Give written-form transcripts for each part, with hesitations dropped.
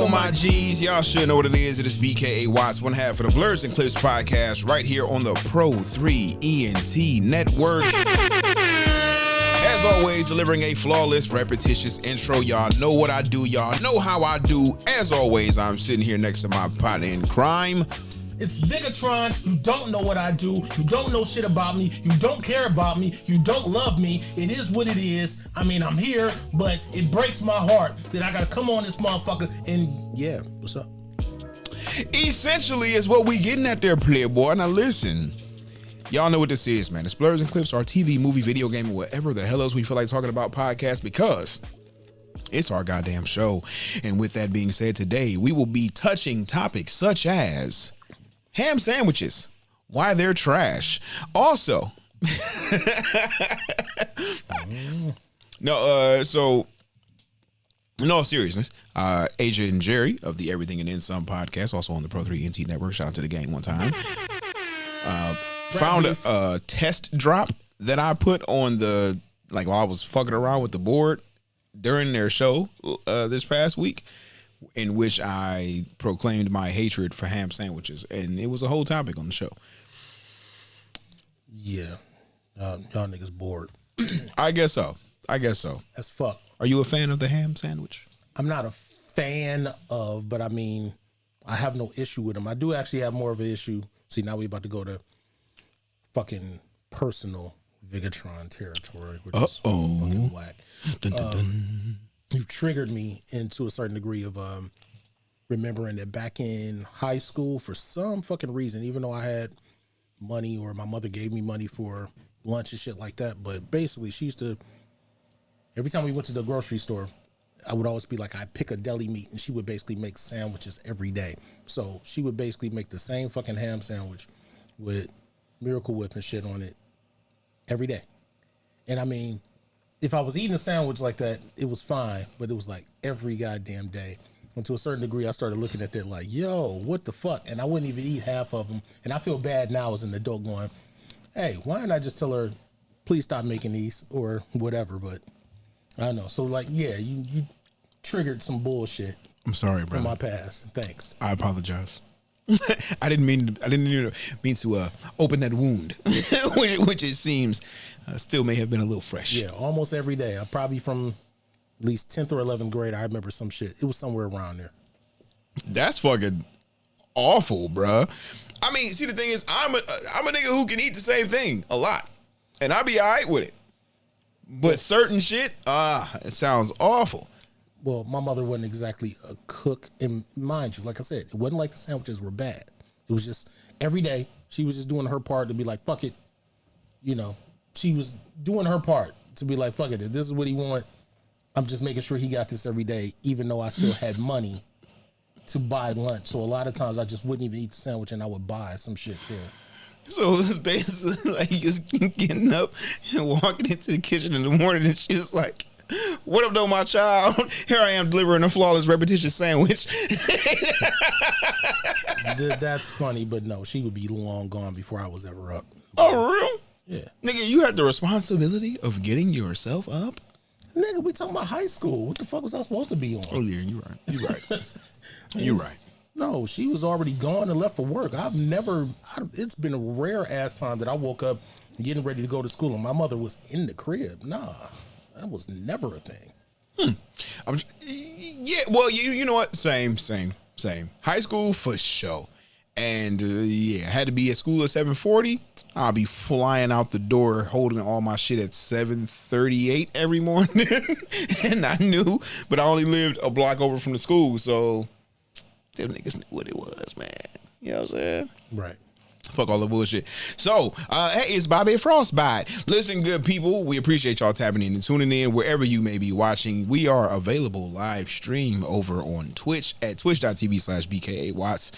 yo, my G's, y'all should know what it is. It is BKA Watts, one half of the Blerds and Clips Podcast, right here on the Pro 3 ENT Network. As always, delivering a flawless, repetitious intro. Y'all know what I do. Y'all know how I do. As always, I'm sitting here next to my partner in crime. It's Vigatron. You don't know what I do. You don't know shit about me. You don't care about me. You don't love me. It is what it is. I mean, I'm here, but it breaks my heart that I gotta come on this motherfucker and yeah, what's up? Essentially is what we getting at there, playboy. Now listen, y'all know what this is, man. It's Blerds and Clips, our TV, movie, video game, or whatever the hell else we feel like talking about podcast, because it's our goddamn show. And with that being said, today we will be touching topics such as ham sandwiches, why they're trash. Also, so in all seriousness, Asia and Jerry of the Everything and Then Some podcast, also on the Pro 3 ENT Network, shout out to the gang one time, found a test drop that I put on the, like while I was fucking around with the board during their show this past week, in which I proclaimed my hatred for ham sandwiches, and it was a whole topic on the show. Yeah, y'all niggas bored. I guess so. As fuck. Are you a fan of the ham sandwich? I'm not a fan of, but I mean, I have no issue with them. I do actually have more of an issue. See, now we about to go to fucking personal Vigatron territory, which is fucking whack. Dun, dun, dun. You triggered me into a certain degree of remembering that back in high school, for some fucking reason, even though I had money or my mother gave me money for lunch and shit like that, but basically she used to, every time we went to the grocery store, I would always be like, I pick a deli meat, and she would basically make sandwiches every day. So she would basically make the same fucking ham sandwich with Miracle Whip and shit on it every day. And I mean, if I was eating a sandwich like that, it was fine, but it was like every goddamn day. And to a certain degree, I started looking at that like, yo, what the fuck? And I wouldn't even eat half of them. And I feel bad now as an adult going, hey, why didn't I just tell her, please stop making these or whatever? But I don't know. So like, yeah, you triggered some bullshit. I'm sorry, brother. From my past. Thanks. I apologize. I didn't mean to open that wound, which it seems still may have been a little fresh. Yeah, almost every day. I probably from at least 10th or 11th grade, I remember some shit. It was somewhere around there. That's fucking awful, bruh. I mean, see, the thing is, I'm a nigga who can eat the same thing a lot, and I be all right with it. But certain shit, it sounds awful. Well, my mother wasn't exactly a cook, and mind you, like I said, it wasn't like the sandwiches were bad. It was just every day she was just doing her part to be like, fuck it. You know, she was doing her part to be like, fuck it. If this is what he want, I'm just making sure he got this every day, even though I still had money to buy lunch. So a lot of times I just wouldn't even eat the sandwich, and I would buy some shit there. So it was basically like you just getting up and walking into the kitchen in the morning, and she was like, what up, though, my child? Here I am delivering a flawless, repetitious sandwich. That's funny, but no, she would be long gone before I was ever up. Oh, real? Yeah. Nigga, you had the responsibility of getting yourself up? Nigga, we talking about high school. What the fuck was I supposed to be on? Oh, yeah, you're right. You're right. No, she was already gone and left for work. It's been a rare ass time that I woke up getting ready to go to school and my mother was in the crib. Nah. That was never a thing. Yeah, well, you know what? Same. High school for sure. And yeah, I had to be at school at 7:40. I'll be flying out the door holding all my shit at 7:38 every morning. And I knew, but I only lived a block over from the school, so them niggas knew what it was, man. You know what I'm saying? Right. Fuck all the bullshit. So, hey, it's Bobby Frostbite. Listen, good people, we appreciate y'all tapping in and tuning in wherever you may be watching. We are available live stream over on Twitch at twitch.tv/BKA Watts,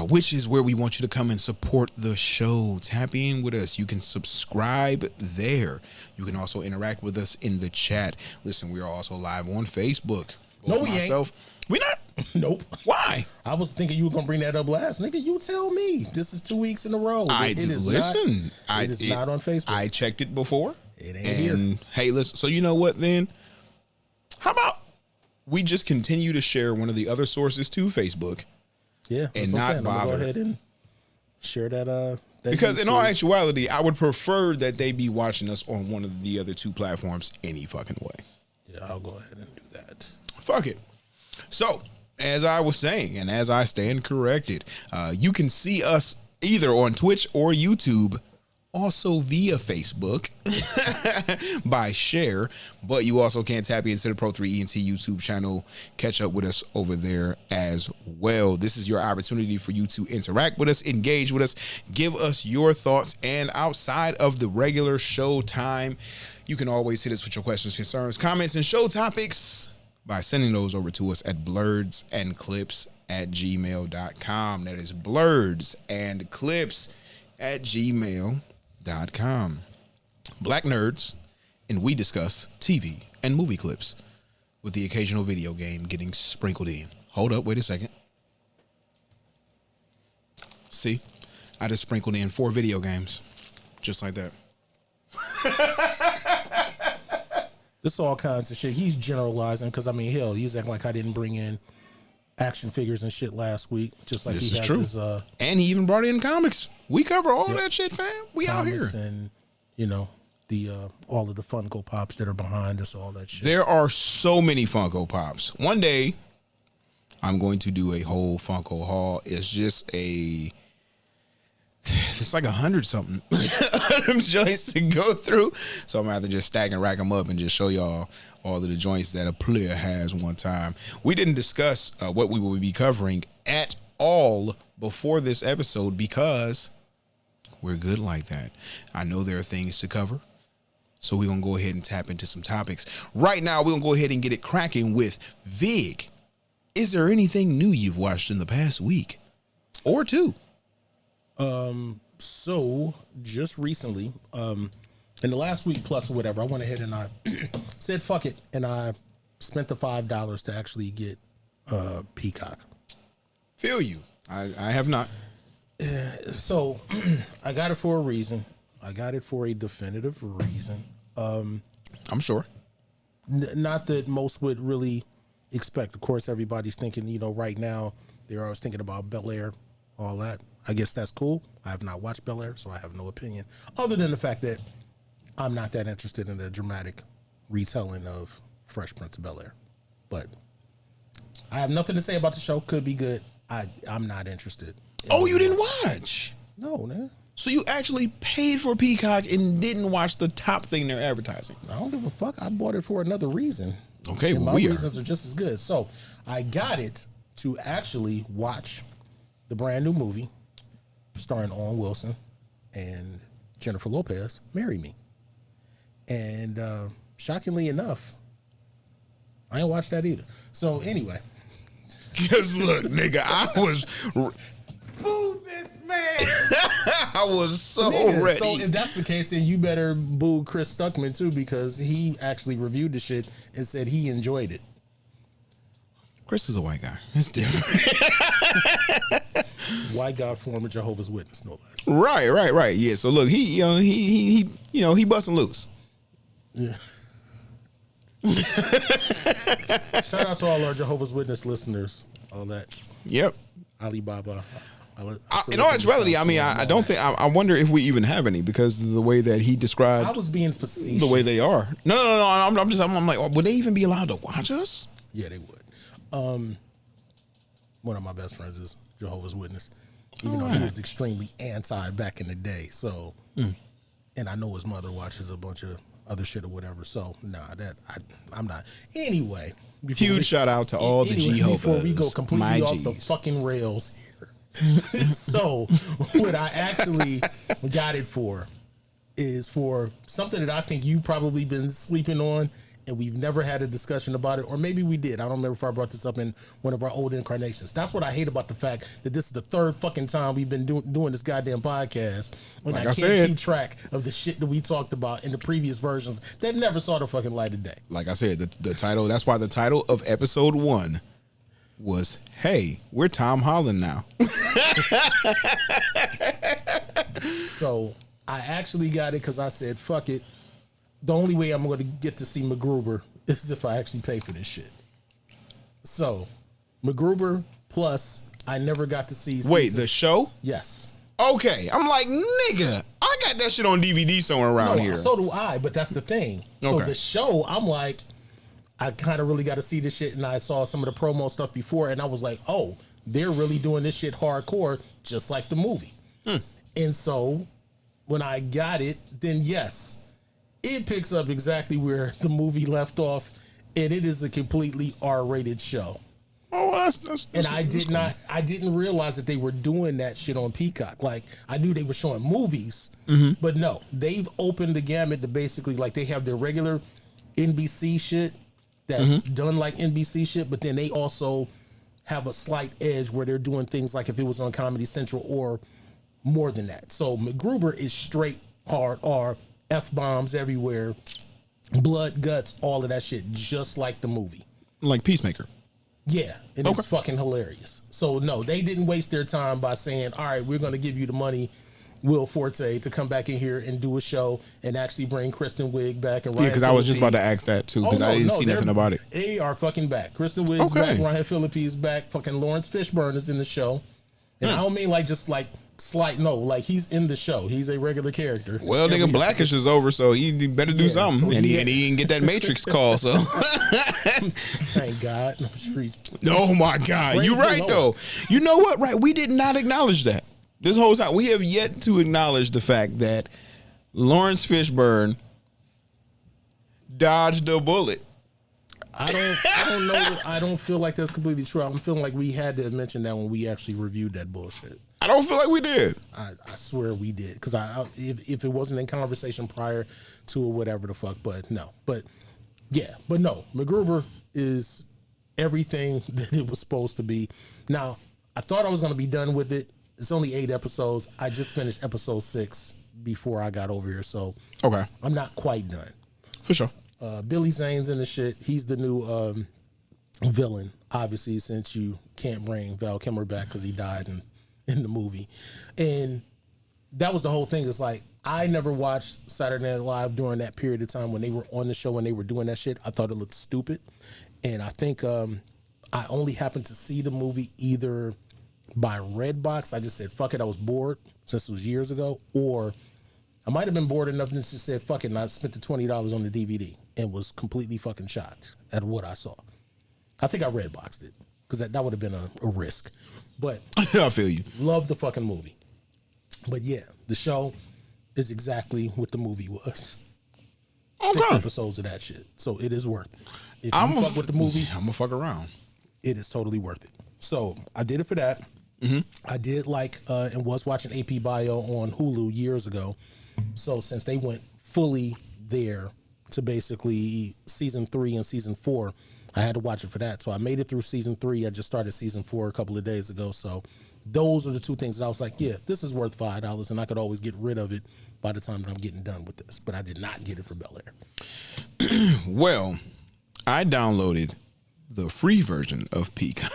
which is where we want you to come and support the show. Tap in with us. You can subscribe there. You can also interact with us in the chat. Listen, we are also live on Facebook. No, we ain't. We not? Nope. Why? I was thinking you were gonna bring that up last. Nigga, you tell me. This is 2 weeks in a row. It is not on Facebook. I checked it before. It ain't here. Hey, listen, so you know what then? How about we just continue to share one of the other sources to Facebook. Yeah, and not bother. Go ahead and share that. Because in all actuality, I would prefer that they be watching us on one of the other two platforms any fucking way. Yeah, I'll go ahead and do that. Fuck it. So, as I was saying, and as I stand corrected, you can see us either on Twitch or YouTube, also via Facebook by share, but you also can tap into the Pro 3 ENT YouTube channel, catch up with us over there as well. This is your opportunity for you to interact with us, engage with us, give us your thoughts, and outside of the regular show time, you can always hit us with your questions, concerns, comments, and show topics by sending those over to us at blerdsandclips@gmail.com. That is blerdsandclips@gmail.com. Black nerds, and we discuss TV and movie clips with the occasional video game getting sprinkled in. Hold up, wait a second. See, I just sprinkled in 4 video games, just like that. This all kinds of shit. He's generalizing because, I mean, hell, he's acting like I didn't bring in action figures and shit last week, just like This he is has true. his and he even brought in comics. We cover all that shit, fam. We out here. And, you know, the all of the Funko Pops that are behind us, all that shit. There are so many Funko Pops. One day, I'm going to do a whole Funko haul. It's like 100 something of them joints to go through. So I'm gonna have to just stack and rack them up and just show y'all all of the joints that a player has one time. We didn't discuss what we will be covering at all before this episode because we're good like that. I know there are things to cover, so we're gonna go ahead and tap into some topics. Right now, we're gonna go ahead and get it cracking with Vig. Is there anything new you've watched in the past week or two? So just recently, in the last week plus or whatever, I went ahead and I said fuck it, and I spent the $5 to actually get Peacock. Feel you. I have not. So I got it for a reason. I got it for a definitive reason. I'm sure. Not that most would really expect. Of course, everybody's thinking, you know, right now they're always thinking about Bel Air, all that. I guess that's cool. I have not watched Bel Air, so I have no opinion, other than the fact that I'm not that interested in the dramatic retelling of Fresh Prince of Bel Air. But I have nothing to say about the show. Could be good. I'm not interested. Oh, you didn't watch? No, man. So you actually paid for Peacock and didn't watch the top thing they're advertising? I don't give a fuck. I bought it for another reason. Okay, and well, my reasons are just as good. So I got it to actually watch the brand new movie starring Owen Wilson and Jennifer Lopez, Marry Me. And shockingly enough, I ain't watched that either. So anyway. Because look, nigga, I was... Boo this man! I was so ready. So if that's the case, then you better boo Chris Stuckman too, because he actually reviewed the shit and said he enjoyed it. Chris is a white guy. It's different. White guy, former Jehovah's Witness, no less. Right. Yeah. So look, he busting loose. Yeah. Shout out to all our Jehovah's Witness listeners. All that. Yep. Alibaba. In all actuality, I mean, I don't think. I wonder if we even have any because of the way that he described. I was being facetious. The way they are. No. I'm like, would they even be allowed to watch us? Yeah, they would. One of my best friends is Jehovah's Witness, even though he was extremely anti back in the day. So, and I know his mother watches a bunch of other shit or whatever. So, I'm not. Anyway, huge shout out to all the Jehovah's. Before we go completely off the fucking rails here. So, what I actually got it for is for something that I think you've probably been sleeping on, and we've never had a discussion about it, or maybe we did. I don't remember if I brought this up in one of our old incarnations. That's what I hate about the fact that this is the third fucking time we've been doing this goddamn podcast, and like I can't keep track of the shit that we talked about in the previous versions that never saw the fucking light of day. Like I said, the title, that's why the title of episode 1 was, hey, we're Tom Holland now. So I actually got it because I said, fuck it. The only way I'm going to get to see MacGruber is if I actually pay for this shit. So, MacGruber plus I never got to see. Wait, the show? Yes. Okay, I'm like, nigga, I got that shit on DVD somewhere around here. So do I, but that's the thing. So the show, I'm like, I kind of really got to see this shit, and I saw some of the promo stuff before, and I was like, oh, they're really doing this shit hardcore, just like the movie. And so when I got it, then yes, it picks up exactly where the movie left off, and it is a completely R-rated show. Oh, that's and I didn't realize that they were doing that shit on Peacock. Like, I knew they were showing movies, but no, they've opened the gamut to basically, like, they have their regular NBC shit that's done like NBC shit, but then they also have a slight edge where they're doing things like if it was on Comedy Central or more than that. So MacGruber is straight hard R, F-bombs everywhere, blood, guts, all of that shit, just like the movie. Like Peacemaker. Yeah, and it's fucking hilarious. So no, they didn't waste their time by saying, all right, we're going to give you the money, Will Forte, to come back in here and do a show and actually bring Kristen Wiig back. And Ryan because I was just about to ask that too, because I didn't see nothing about it. They are fucking back. Kristen Wiig's back, Ryan Phillippe is back, fucking Lawrence Fishburne is in the show. And I don't mean like just like slight, no, like he's in the show. He's a regular character. Well, nigga, Blackish is over, so he better do something. So and he didn't get that Matrix call, so. Thank God. I'm sure he's. Oh my God. You're right, though. You know what? Right. We did not acknowledge that. This whole time, we have yet to acknowledge the fact that Lawrence Fishburne dodged a bullet. I don't know. I don't feel like that's completely true. I'm feeling like we had to mention that when we actually reviewed that bullshit. I don't feel like we did. I swear we did. Because if it wasn't in conversation prior to or whatever the fuck, but no. But yeah, but no. MacGruber is everything that it was supposed to be. Now, I thought I was going to be done with it. It's only 8 episodes. I just finished episode 6 before I got over here. So I'm not quite done. For sure. Billy Zane's in the shit. He's the new villain, obviously, since you can't bring Val Kilmer back because he died in the movie. And that was the whole thing. It's like, I never watched Saturday Night Live during that period of time when they were on the show, when they were doing that shit. I thought it looked stupid. And I think I only happened to see the movie either by Redbox. I just said, fuck it, I was bored since it was years ago. Or I might have been bored enough and just said, fuck it, and I spent the $20 on the DVD and was completely fucking shocked at what I saw. I think I Redboxed it because that would have been a risk. But I feel you. Love the fucking movie. But yeah, the show is exactly what the movie was. 6 episodes of that shit. So it is worth it. If you fuck with the movie, I'm gonna fuck around. It is totally worth it. So I did it for that. I did like and was watching AP Bio on Hulu years ago. So since they went fully there to basically season 3 and season 4, I had to watch it for that. So I made it through season 3. I just started season 4 a couple of days ago. So those are the 2 things that I was like, yeah, this is worth $5 and I could always get rid of it by the time that I'm getting done with this. But I did not get it for Bel Air. Well, I downloaded the free version of Peacock.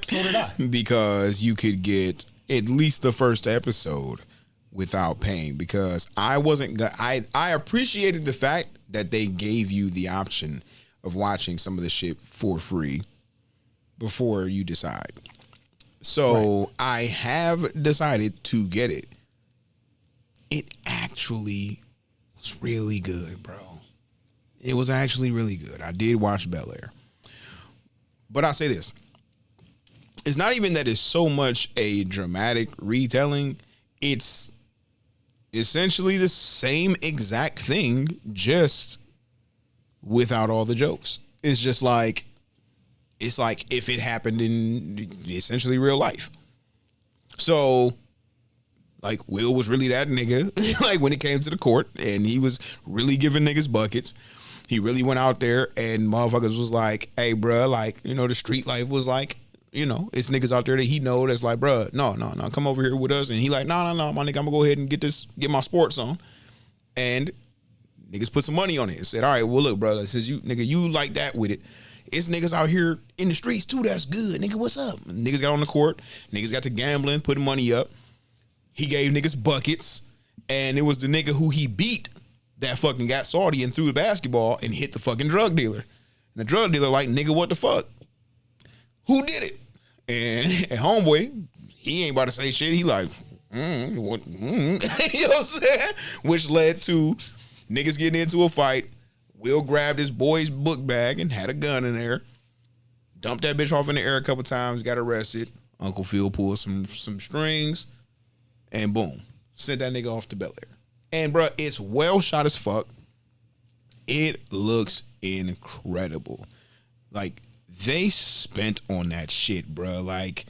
So did I. Because you could get at least the first episode without paying, because I appreciated the fact that they gave you the option of watching some of the shit for free before you decide. So I have decided to get it. It actually was really good, bro. It was actually really good. I did watch Bel Air. But I'll say this. It's not even that it's so much a dramatic retelling. It's essentially the same exact thing, just without all the jokes. It's just like, it's like if it happened in essentially real life. So, like, Will was really that nigga, like, when it came to the court, and he was really giving niggas buckets. He really went out there, and motherfuckers was like, hey, bruh, like, you know, the street life was like, you know, it's niggas out there that he know that's like, bruh, no, come over here with us. And he like, no, my nigga, I'm gonna go ahead and get my sports on. And niggas put some money on it and said, all right, well, look, brother, since you like that with it, it's niggas out here in the streets too that's good. Nigga, what's up? And niggas got on the court. Niggas got to gambling, putting money up. He gave niggas buckets. And it was the nigga who he beat that fucking got salty and threw the basketball and hit the fucking drug dealer. And the drug dealer like, nigga, what the fuck? who did it? And homeboy, he ain't about to say shit. He like, what? You know what I'm saying? Which led to niggas getting into a fight. Will grabbed his boy's book bag and had a gun in there. Dumped that bitch off in the air a couple times. Got arrested. Uncle Phil pulled some strings, and boom, sent that nigga off to Bel Air. And bro, it's well shot as fuck. It looks incredible. Like they spent on that shit, bro. Like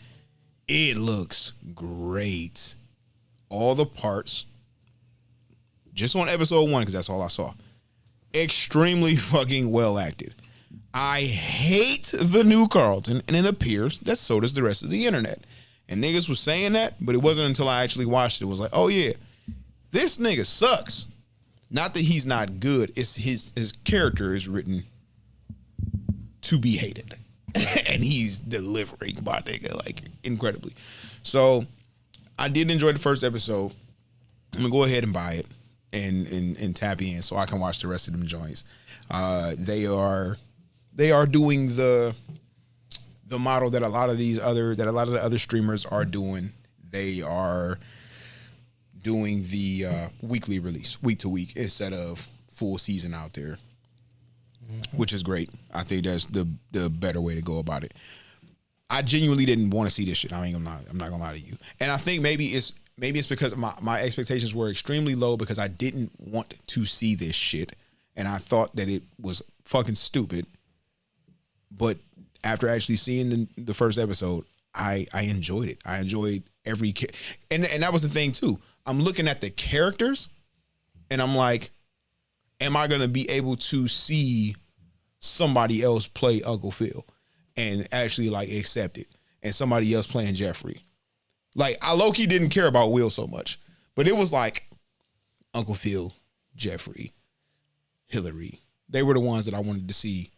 it looks great. All the parts, just on episode 1, because that's all I saw. Extremely fucking well acted. I hate the new Carlton, and it appears that so does the rest of the internet. And niggas was saying that, but it wasn't until I actually watched it. It was like, oh yeah, this nigga sucks. Not that he's not good. It's his character is written to be hated. And he's delivering my nigga like incredibly. So I did enjoy the first episode. I'm gonna go ahead and buy it and tap in so I can watch the rest of them joints. They are doing the model that a lot of the other streamers are doing. They are doing the weekly release, week to week, instead of full season out there, which is great. I think that's the better way to go about it. I genuinely didn't want to see this shit. I'm not gonna lie to you. And I think maybe it's because my expectations were extremely low because I didn't want to see this shit, and I thought that it was fucking stupid. But after actually seeing the first episode, I enjoyed it. I enjoyed every and that was the thing too. I'm looking at the characters, and I'm like, am I gonna be able to see somebody else play Uncle Phil and actually like accept it, and somebody else playing Jeffrey? Like I low-key didn't care about Will so much, but it was like Uncle Phil, Jeffrey, Hillary. They were the ones that I wanted to see,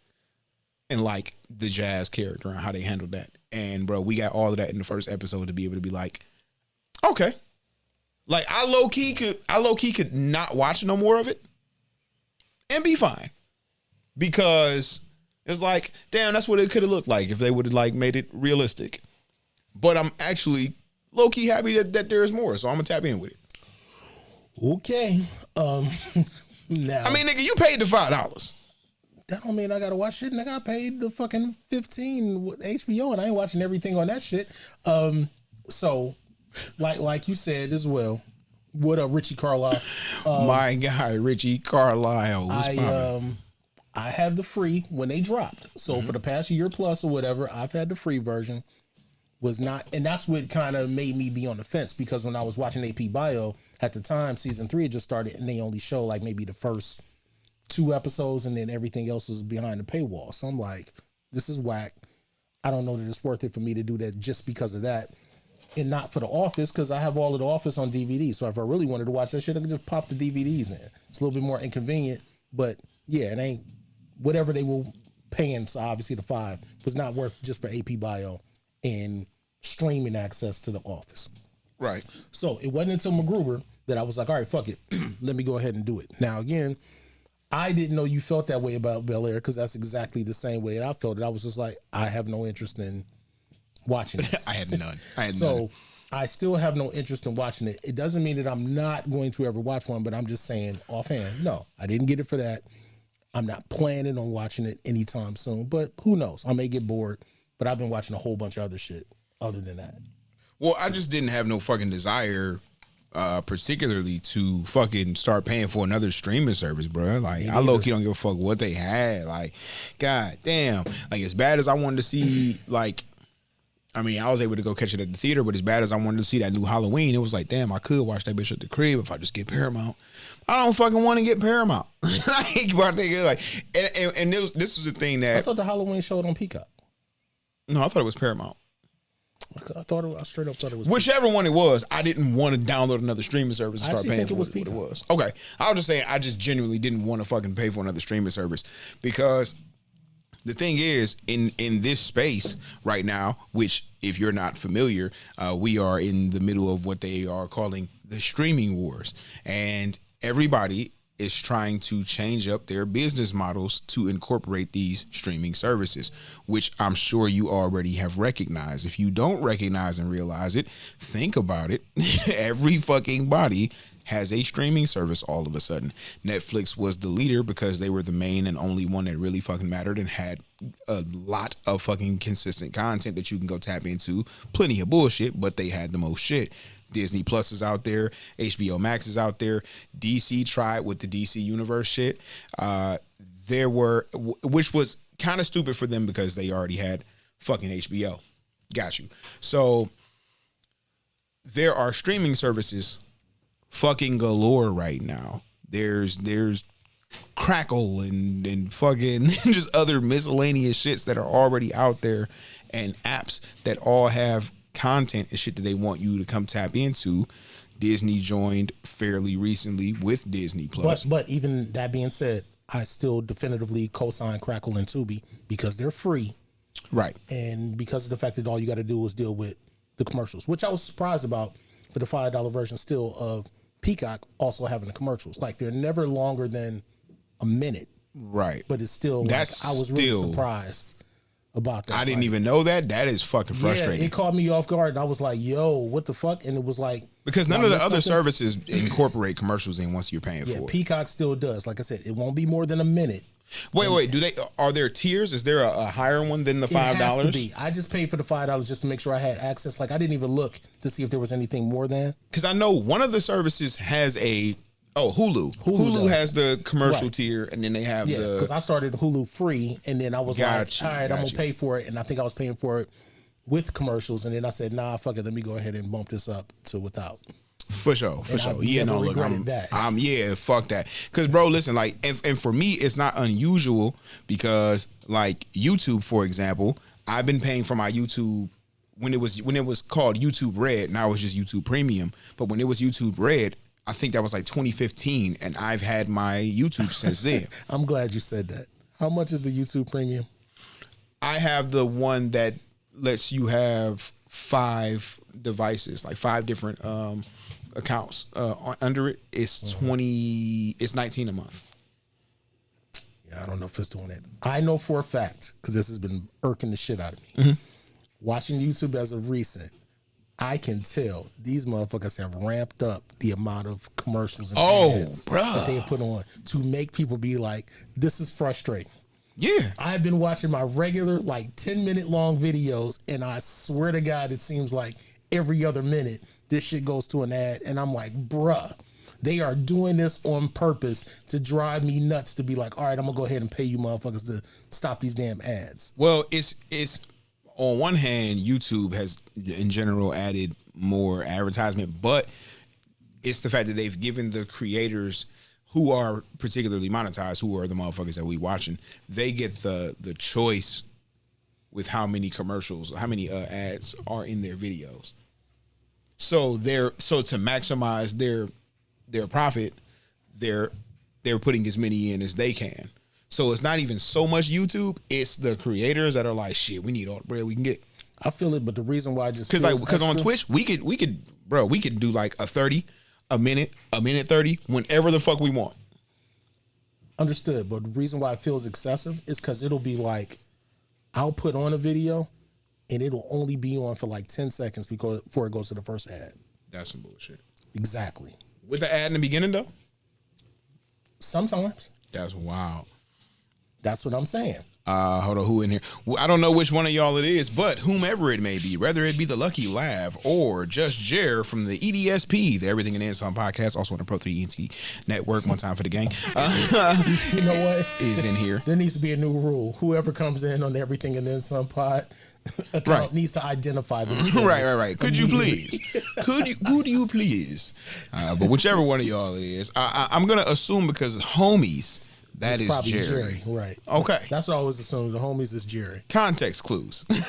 and like the Jazz character and how they handled that. And bro, we got all of that in the first episode to be able to be like, okay. Like I low key could not watch no more of it and be fine, because it's like, damn, that's what it could have looked like if they would have like made it realistic. But I'm actually low key happy that there's more, so I'm gonna tap in with it. Okay. Now I mean, nigga, you paid the $5. That don't mean I gotta watch shit. Nigga, I paid the fucking $15 with HBO, and I ain't watching everything on that shit. So. Like you said as well, what up, Richie Carlisle? My guy, Richie Carlisle. I had the free when they dropped. So for the past year plus or whatever, I've had the free version. Was not, and that's what kind of made me be on the fence, because when I was watching AP Bio at the time, season 3 had just started, and they only show like maybe the first 2 episodes, and then everything else was behind the paywall. So I'm like, this is whack. I don't know that it's worth it for me to do that just because of that. And not for The Office, because I have all of The Office on DVD. So if I really wanted to watch that shit, I could just pop the DVDs in. It's a little bit more inconvenient, but yeah, it ain't whatever they were paying. So obviously the $5 was not worth just for AP Bio and streaming access to The Office. Right. So it wasn't until MacGruber that I was like, all right, fuck it. Let me go ahead and do it. Now, again, I didn't know you felt that way about Bel Air, because that's exactly the same way that I felt. I was just like, I have no interest in watching this. I had none. So I still have no interest in watching it. It doesn't mean that I'm not going to ever watch one, but I'm just saying offhand, no, I didn't get it for that. I'm not planning on watching it anytime soon, but who knows? I may get bored, but I've been watching a whole bunch of other shit other than that. Well, I just didn't have no fucking desire, particularly to fucking start paying for another streaming service, bro. Like, I low-key don't give a fuck what they had. Like, god damn. Like, as bad as I wanted to see, like, I mean, I was able to go catch it at the theater, but as bad as I wanted to see that new Halloween, it was like, damn, I could watch that bitch at the crib if I just get Paramount. I don't fucking want to get Paramount. And this was the thing that I thought the Halloween showed on Peacock. No, I thought it was Paramount. I straight up thought it was whichever Peacock. One it was. I didn't want to download another streaming service and start paying for what it was. Okay, I was just saying, I just genuinely didn't want to fucking pay for another streaming service, because the thing is, in this space right now, which if you're not familiar, we are in the middle of what they are calling the streaming wars, and everybody is trying to change up their business models to incorporate these streaming services, which I'm sure you already have recognized. If you don't recognize and realize it, think about it. Every fucking body has a streaming service all of a sudden. Netflix was the leader because they were the main and only one that really fucking mattered and had a lot of fucking consistent content that you can go tap into. Plenty of bullshit, but they had the most shit. Disney Plus is out there. HBO Max is out there. DC tried with the DC Universe shit. Which was kind of stupid for them because they already had fucking HBO. Got you. So there are streaming services fucking galore right now. There's Crackle and fucking just other miscellaneous shits that are already out there, and apps that all have content and shit that they want you to come tap into. Disney joined fairly recently with Disney Plus. But even that being said, I still definitively co-sign Crackle and Tubi because they're free. Right. And because of the fact that all you got to do is deal with the commercials, which I was surprised about for the $5 version still of Peacock also having the commercials. Like, they're never longer than a minute. Right. But it's still, I was really surprised about that. I didn't even know that. That is fucking frustrating. Yeah, it caught me off guard. And I was like, yo, what the fuck? And it was like, because none of the other services incorporate commercials in once you're paying for it. Peacock still does. Like I said, it won't be more than a minute. Wait, are there tiers? Is there a higher one than the $5? It has to be. I just paid for the $5 just to make sure I had access. Like, I didn't even look to see if there was anything more than. Because I know one of the services has Hulu. Hulu has the commercial tier, and then they have the. Because I started Hulu free, and then I was all right, I'm gonna pay for it, and I think I was paying for it with commercials, and then I said, nah, fuck it, let me go ahead and bump this up to without. For sure. Yeah, no, look, fuck that. Because, bro, listen, like, and for me, it's not unusual because, like, YouTube, for example, I've been paying for my YouTube when it was called YouTube Red. Now it's just YouTube Premium, but when it was YouTube Red, I think that was like 2015, and I've had my YouTube since then. I'm glad you said that. How much is the YouTube Premium? I have the one that lets you have 5 devices, like 5 different accounts under it. It's 20. It's $19 a month. Yeah, I don't know if it's doing it. I know for a fact, because this has been irking the shit out of me. Mm-hmm. Watching YouTube as of recent, I can tell these motherfuckers have ramped up the amount of commercials and ads that they put on to make people be like, this is frustrating. Yeah. I've been watching my regular, like, 10-minute long videos, and I swear to God, it seems like every other minute this shit goes to an ad, and I'm like, bruh, they are doing this on purpose to drive me nuts to be like, all right, I'm gonna go ahead and pay you motherfuckers to stop these damn ads. Well, it's on one hand, YouTube has in general added more advertisement, but it's the fact that they've given the creators who are particularly monetized, who are the motherfuckers that we watching, they get the choice with how many commercials, how many ads are in their videos. So to maximize their profit, they're putting as many in as they can. So it's not even so much YouTube; it's the creators that are like, shit, we need all the bread we can get. I feel it, but the reason why I just because on Twitch we could do like a 30, a minute 30, whenever the fuck we want. Understood, but the reason why it feels excessive is because it'll be like, I'll put on a video, and it'll only be on for like 10 seconds before it goes to the first ad. That's some bullshit. Exactly. With the ad in the beginning though? Sometimes. That's wild. That's what I'm saying. Hold on, who in here? Well, I don't know which one of y'all it is, but whomever it may be, whether it be the Lucky Lab or just Jer from the EDSP, the Everything and Then Some podcast, also on the Pro 3 ENT network, one time for the gang. You know what? Is in here. There needs to be a new rule. Whoever comes in on Everything and Then Some pod account needs to identify themselves. Right. Could you please? Could you please? But whichever one of y'all it is, I'm gonna assume because homies. That is Jerry. Right. Okay. That's what I always assumed. The homies is Jerry. Context clues. Make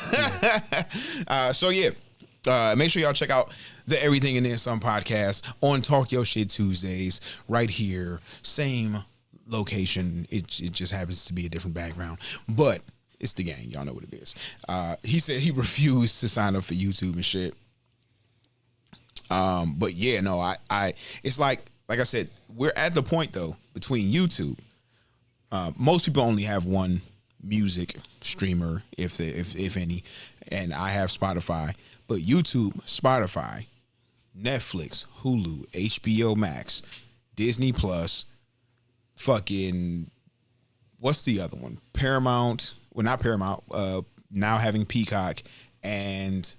sure y'all check out the Everything and Then Some podcast on Talk Your Shit Tuesdays right here. Same location. It just happens to be a different background. But it's the gang. Y'all know what it is. He said he refused to sign up for YouTube and shit. But yeah, no, I it's like like I said, we're at the point though between YouTube. Most people only have one music streamer, if any, and I have Spotify. But YouTube, Spotify, Netflix, Hulu, HBO Max, Disney Plus, fucking, what's the other one? Paramount. Well, not Paramount. Now having Peacock and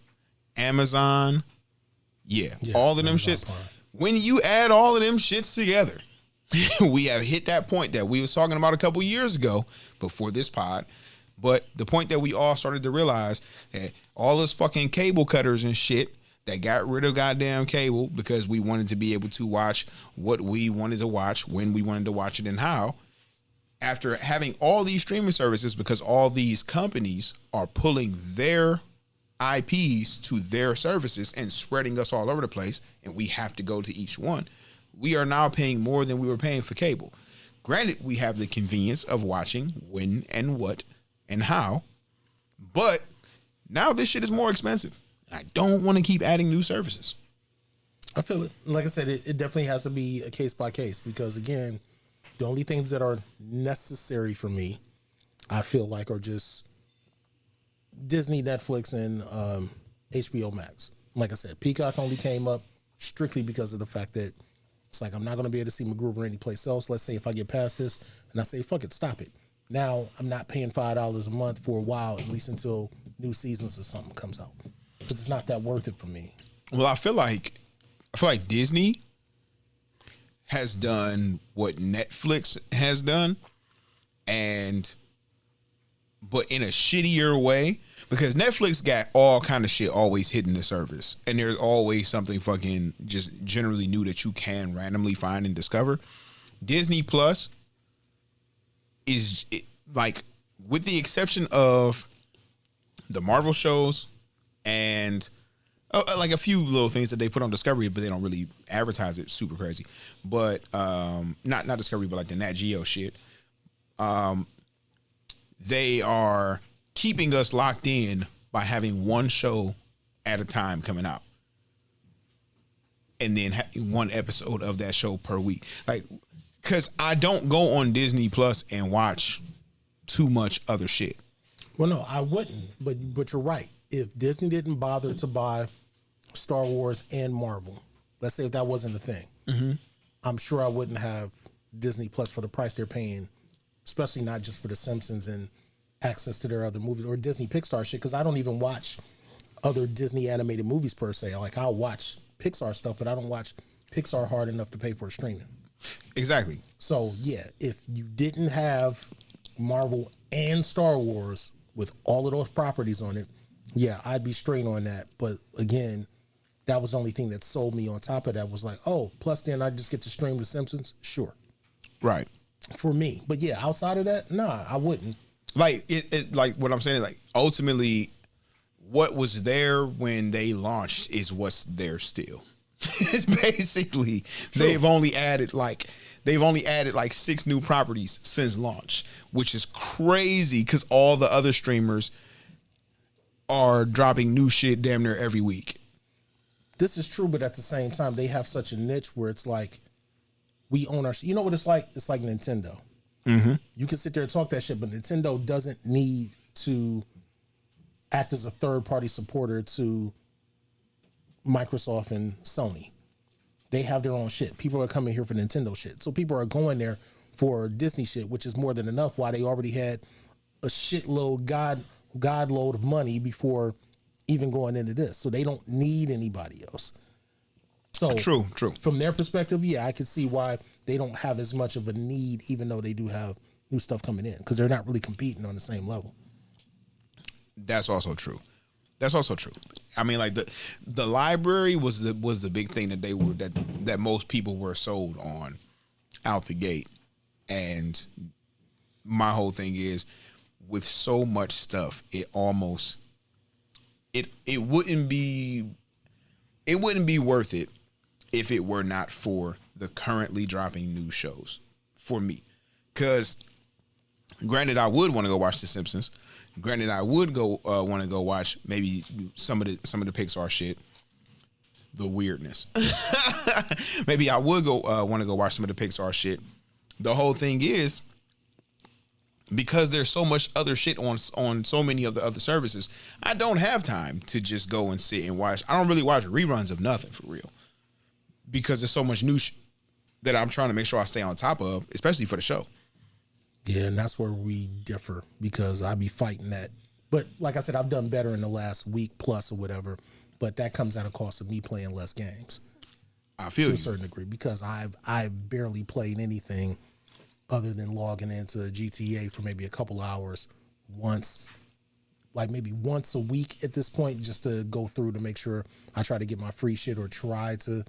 Amazon. Yeah, all of them shits. When you add all of them shits together, we have hit that point that we was talking about a couple years ago before this pod. But the point that we all started to realize that all those fucking cable cutters and shit that got rid of goddamn cable because we wanted to be able to watch what we wanted to watch, when we wanted to watch it, and how. After having all these streaming services, because all these companies are pulling their IPs to their services and spreading us all over the place, and we have to go to each one, we are now paying more than we were paying for cable. Granted, we have the convenience of watching when and what and how, but now this shit is more expensive. I don't want to keep adding new services. I feel it. Like I said, it definitely has to be a case by case, because again, the only things that are necessary for me, I feel like, are just Disney, Netflix, and HBO Max. Like I said, Peacock only came up strictly because of the fact that it's like I'm not going to be able to see MacGruber anyplace else. Let's say if I get past this and I say, fuck it, stop it. Now I'm not paying $5 a month for a while, at least until new seasons or something comes out, because it's not that worth it for me. Well, I feel like Disney has done what Netflix has done, but in a shittier way, because Netflix got all kind of shit always hitting the service, and there's always something fucking just generally new that you can randomly find and discover. Disney Plus is like, with the exception of the Marvel shows and like a few little things that they put on Discovery, but they don't really advertise it super crazy. But not Discovery, but like the Nat Geo shit. They are keeping us locked in by having one show at a time coming out, and then one episode of that show per week. Like, because I don't go on Disney Plus and watch too much other shit. Well, no, I wouldn't. But you're right. If Disney didn't bother to buy Star Wars and Marvel, let's say if that wasn't a thing, I'm sure I wouldn't have Disney Plus for the price they're paying, especially not just for The Simpsons and access to their other movies or Disney Pixar shit, because I don't even watch other Disney animated movies per se. Like, I'll watch Pixar stuff, but I don't watch Pixar hard enough to pay for streaming. Exactly. So, yeah, if you didn't have Marvel and Star Wars with all of those properties on it, yeah, I'd be straight on that. But again, that was the only thing that sold me on top of that, was like, oh, plus then I just get to stream The Simpsons? Sure. Right. For me. But yeah, outside of that, nah, I wouldn't. Like, it like what I'm saying is, like, ultimately what was there when they launched is what's there still. It's basically true. They've only added like 6 new properties since launch, which is crazy because all the other streamers are dropping new shit damn near every week. This is true, but at the same time, they have such a niche where it's like, we own our. You know what it's like? It's like Nintendo. Mm-hmm. You can sit there and talk that shit, but Nintendo doesn't need to act as a third-party supporter to Microsoft and Sony. They have their own shit. People are coming here for Nintendo shit. So people are going there for Disney shit, which is more than enough, while they already had a shitload, God load of money before even going into this. So they don't need anybody else. So true. From their perspective, yeah, I can see why they don't have as much of a need, even though they do have new stuff coming in, because they're not really competing on the same level. That's also true. I mean, like, the library was the big thing that they were that most people were sold on out the gate. And my whole thing is, with so much stuff, it wouldn't be worth it if it were not for the currently dropping new shows for me. Because granted, I would want to go watch The Simpsons. Granted, I would want to go watch maybe some of the Pixar shit. the weirdness. Maybe I would go want to go watch some of the Pixar shit. The whole thing is because there's so much other shit on so many of the other services, I don't have time to just go and sit and watch. I don't really watch reruns of nothing for real because there's so much new shit that I'm trying to make sure I stay on top of, especially for the show. Yeah, and that's where we differ because I be fighting that. But like I said, I've done better in the last week plus or whatever, but that comes at a cost of me playing less games. I feel to you. a certain degree because I've barely played anything other than logging into GTA for maybe a couple hours once, like maybe once a week at this point, just to go through to make sure I try to get my free shit or try to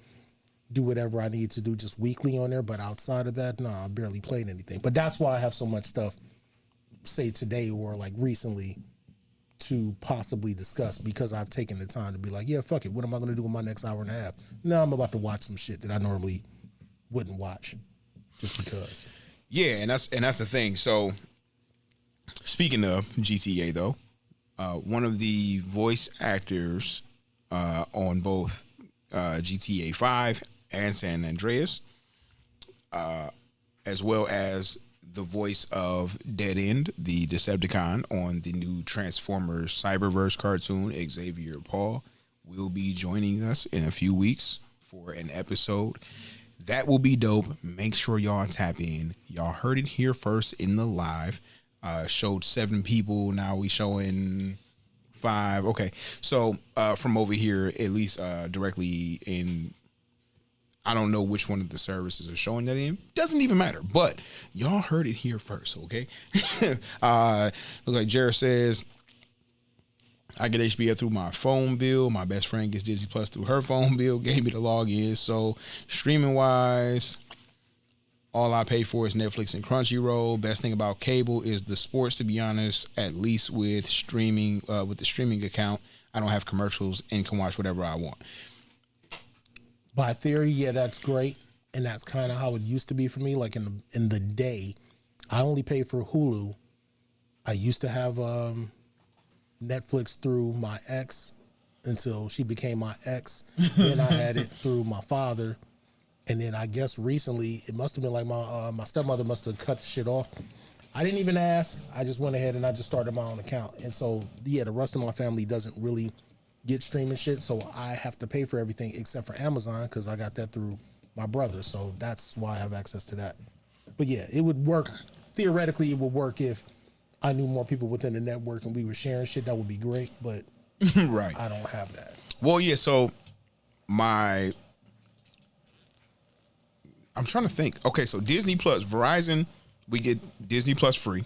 do whatever I need to do just weekly on there. But outside of that, no, I barely played anything. But that's why I have so much stuff, say today or like recently, to possibly discuss because I've taken the time to be like, yeah, fuck it. What am I going to do in my next hour and a half? No, I'm about to watch some shit that I normally wouldn't watch just because. Yeah, and that's the thing. So speaking of GTA though, one of the voice actors on both GTA 5 and San Andreas, as well as the voice of Dead End, the Decepticon on the new Transformers Cyberverse cartoon, Xavier Paul, will be joining us in a few weeks for an episode. That will be dope. Make sure y'all tap in. Y'all heard it here first in the live. Showed 7 people. Now we showing 5. Okay. So from over here, at least directly in, I don't know which one of the services are showing that in. Doesn't even matter. But y'all heard it here first, okay? Look like Jared says, I get HBO through my phone bill. My best friend gets Disney Plus through her phone bill. Gave me the login. So streaming wise, all I pay for is Netflix and Crunchyroll. Best thing about cable is the sports, to be honest. At least with streaming, with the streaming account, I don't have commercials and can watch whatever I want. By theory, yeah, that's great. And that's kind of how it used to be for me. Like in the day, I only pay for Hulu. I used to have Netflix through my ex until she became my ex. Then I had it through my father. And then I guess recently, it must have been like my stepmother must have cut the shit off. I didn't even ask. I just went ahead and I just started my own account. And so, yeah, the rest of my family doesn't really get streaming shit. So I have to pay for everything except for Amazon because I got that through my brother. So that's why I have access to that. But yeah, it would work. Theoretically, it would work if I knew more people within the network and we were sharing shit. That would be great. But right. I don't have that. Well, yeah, so I'm trying to think. Okay, so Disney Plus, Verizon, we get Disney Plus free.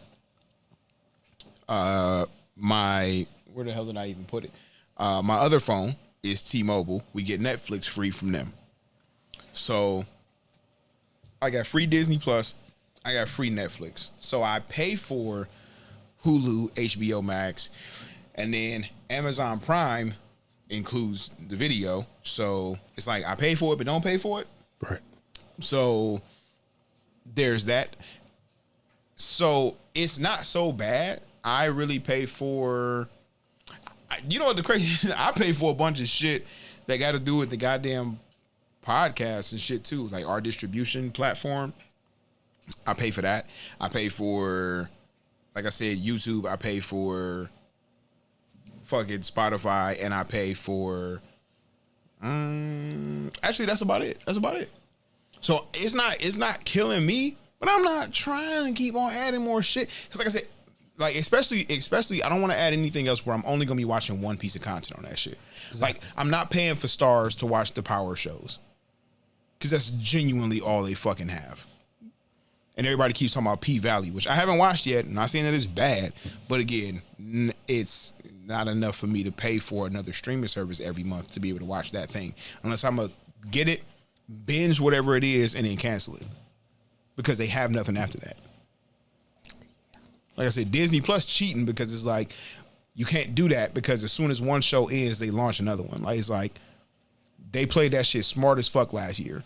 Where the hell did I even put it? My other phone is T-Mobile. We get Netflix free from them. So I got free Disney Plus. I got free Netflix. So I pay for Hulu, HBO Max, and then Amazon Prime includes the video. So it's like I pay for it, but don't pay for it. Right. So there's that. So it's not so bad. I really pay for, you know what the crazy is? I pay for a bunch of shit that got to do with the goddamn podcasts and shit too. Like our distribution platform. I pay for that. I pay for, like I said, YouTube. I pay for fucking Spotify, and I pay for, actually that's about it. So it's not killing me, but I'm not trying to keep on adding more shit. Cause like I said, like especially I don't want to add anything else where I'm only gonna be watching one piece of content on that shit. Exactly. Like I'm not paying for Stars to watch the Power shows, cause that's genuinely all they fucking have. And everybody keeps talking about P-Valley, which I haven't watched yet. I'm not saying that it's bad, but again, it's not enough for me to pay for another streaming service every month to be able to watch that thing, unless I'm gonna get it, binge whatever it is, and then cancel it because they have nothing after that. Like I said, Disney Plus cheating because it's like you can't do that because as soon as one show ends, they launch another one. Like it's like they played that shit smart as fuck last year.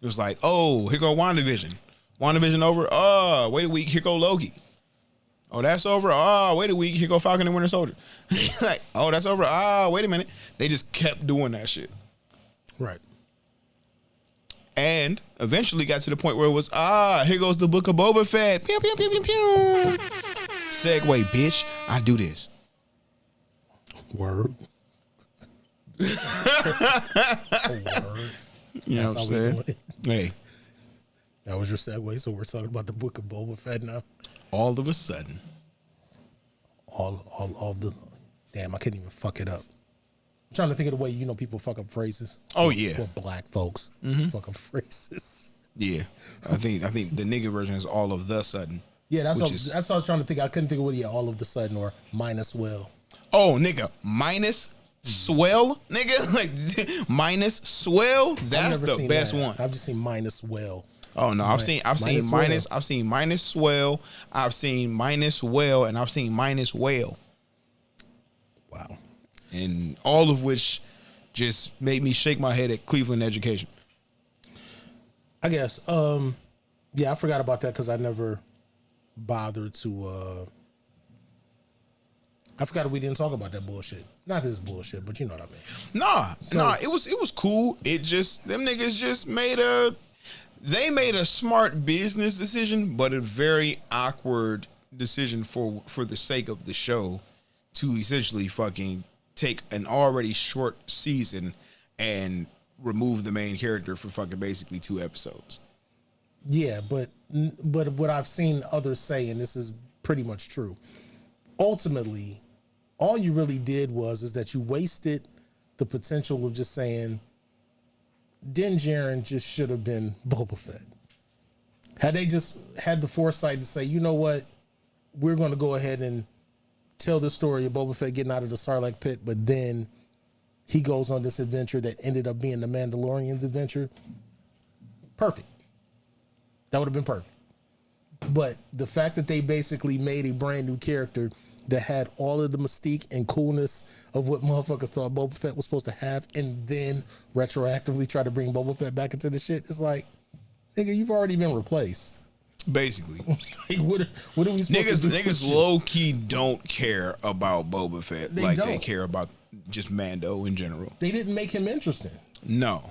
It was like, oh, here go WandaVision. WandaVision over. Oh, wait a week, here go Loki. Oh, that's over. Oh, wait a week. Here go Falcon and Winter Soldier. Like, oh, that's over. Oh, wait a minute. They just kept doing that shit. Right. And eventually got to the point where it was, here goes the Book of Boba Fett. Pew, pew, pew, pew, pew. Segway, bitch. I do this. Word. Word. You know what I'm saying? Hey. That was your segue. So we're talking about the Book of Boba Fett now. All of a sudden. All the... Damn, I couldn't even fuck it up. I'm trying to think of the way, people fuck up phrases. Oh, yeah. For black folks. Fuck up phrases. Yeah. I think the nigga version is all of the sudden. Yeah, that's what I was trying to think. I couldn't think of what, all of the sudden or minus well. Oh, nigga. Minus swell? Nigga? Like, minus swell? That's the best one. I've just seen minus well. Oh no, I've seen minus swell, I've seen minus well, and I've seen minus whale. Wow. And all of which just made me shake my head at Cleveland education. I guess. Yeah, I forgot about that because I never bothered to I forgot we didn't talk about that bullshit. Not this bullshit, but you know what I mean. Nah, it was cool. It just them niggas just made a smart business decision, but a very awkward decision for the sake of the show to essentially fucking take an already short season and remove the main character for fucking basically 2 episodes. Yeah, but what I've seen others say, and this is pretty much true, ultimately, all you really did is that you wasted the potential of just saying Din Djarin just should have been Boba Fett. Had they just had the foresight to say, you know what, we're going to go ahead and tell the story of Boba Fett getting out of the Sarlacc pit, but then he goes on this adventure that ended up being the Mandalorian's adventure. Perfect. That would have been perfect. But the fact that they basically made a brand new character that had all of the mystique and coolness of what motherfuckers thought Boba Fett was supposed to have, and then retroactively try to bring Boba Fett back into the shit, it's like, nigga, you've already been replaced. Basically. Like, what are we supposed to do? Niggas low-key don't care about Boba Fett they care about just Mando in general. They didn't make him interesting. No.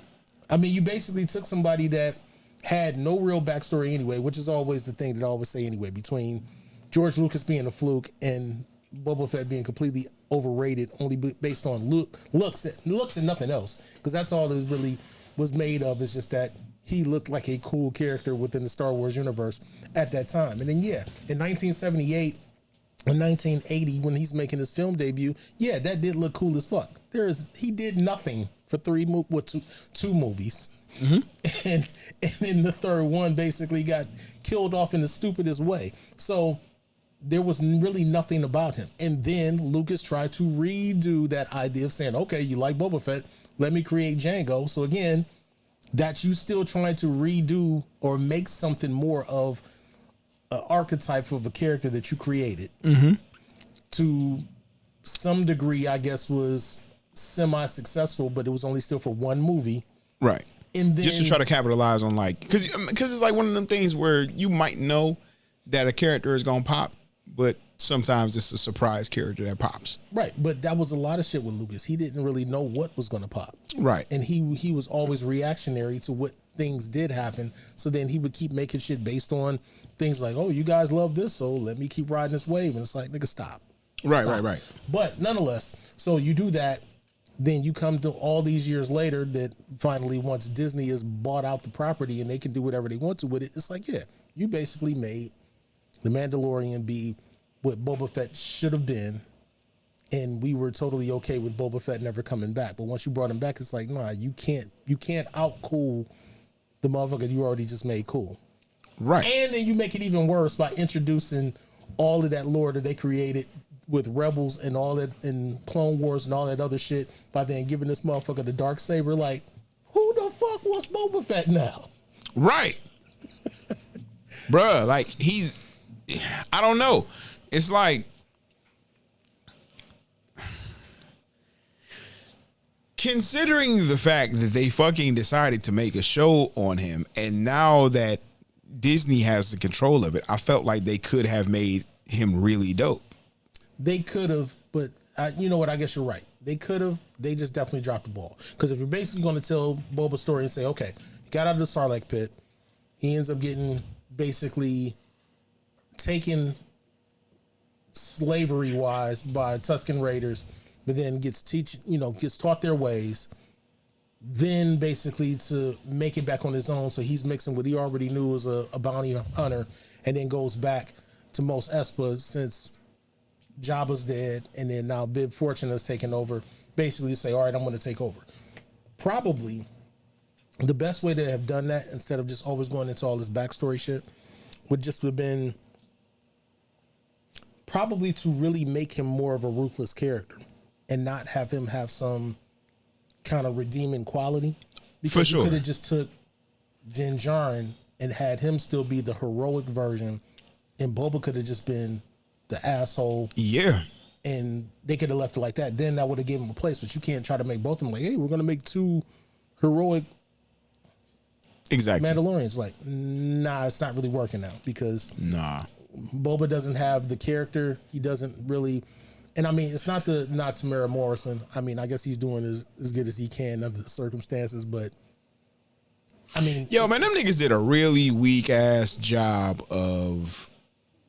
I mean, you basically took somebody that had no real backstory anyway, which is always the thing that I always say anyway, between George Lucas being a fluke and Boba Fett being completely overrated only based on looks and nothing else. Because that's all it really was made of, is just that he looked like a cool character within the Star Wars universe at that time. And then, yeah, in 1978 and 1980, when he's making his film debut, yeah, that did look cool as fuck. He did nothing for two movies. Mm-hmm. And then the third one basically got killed off in the stupidest way. So there was really nothing about him. And then Lucas tried to redo that idea of saying, okay, you like Boba Fett, let me create Django. So again, that you still trying to redo or make something more of an archetype of a character that you created. Mm-hmm. To some degree, I guess, was semi-successful, but it was only still for one movie. Right. And then, just to try to capitalize on, like, because it's like one of them things where you might know that a character is going to pop, but sometimes it's a surprise character that pops. Right. But that was a lot of shit with Lucas. He didn't really know what was going to pop. Right. And he was always reactionary to what things did happen. So then he would keep making shit based on things like, oh, you guys love this, so let me keep riding this wave. And it's like, nigga, stop. Right. But nonetheless, so you do that. Then you come to all these years later that finally, once Disney has bought out the property and they can do whatever they want to with it, it's like, yeah, you basically made The Mandalorian be what Boba Fett should have been, and we were totally okay with Boba Fett never coming back. But once you brought him back, it's like, nah, you can't out-cool the motherfucker you already just made cool. Right. And then you make it even worse by introducing all of that lore that they created with Rebels and all that, and Clone Wars and all that other shit, by then giving this motherfucker the Darksaber. Like, who the fuck was Boba Fett now? Right. Bruh, like, I don't know. It's like, considering the fact that they fucking decided to make a show on him, and now that Disney has the control of it, I felt like they could have made him really dope. They could have, but you know what? I guess you're right. They could have. They just definitely dropped the ball. Because if you're basically going to tell Boba's story and say, okay, he got out of the Sarlacc pit, he ends up getting basically taken slavery-wise by Tusken Raiders, but then gets taught their ways. Then basically to make it back on his own, so he's mixing what he already knew was a bounty hunter, and then goes back to Mos Espa since Jabba's dead, and then now Bib Fortune has taken over, basically to say, all right, I'm going to take over. Probably the best way to have done that, instead of just always going into all this backstory shit, would just have been probably to really make him more of a ruthless character and not have him have some kind of redeeming quality. Because you could have just took Din Djarin and had him still be the heroic version, and Boba could have just been the asshole. Yeah. And they could have left it like that. Then that would have given him a place. But you can't try to make both of them like, hey, we're going to make two heroic Mandalorians. Like, nah, it's not really working out, because Boba doesn't have the character. He doesn't really. And I mean, it's not Tamara Morrison. I mean, I guess he's doing as good as he can under the circumstances, but I mean, yo, man, them niggas did a really weak ass job of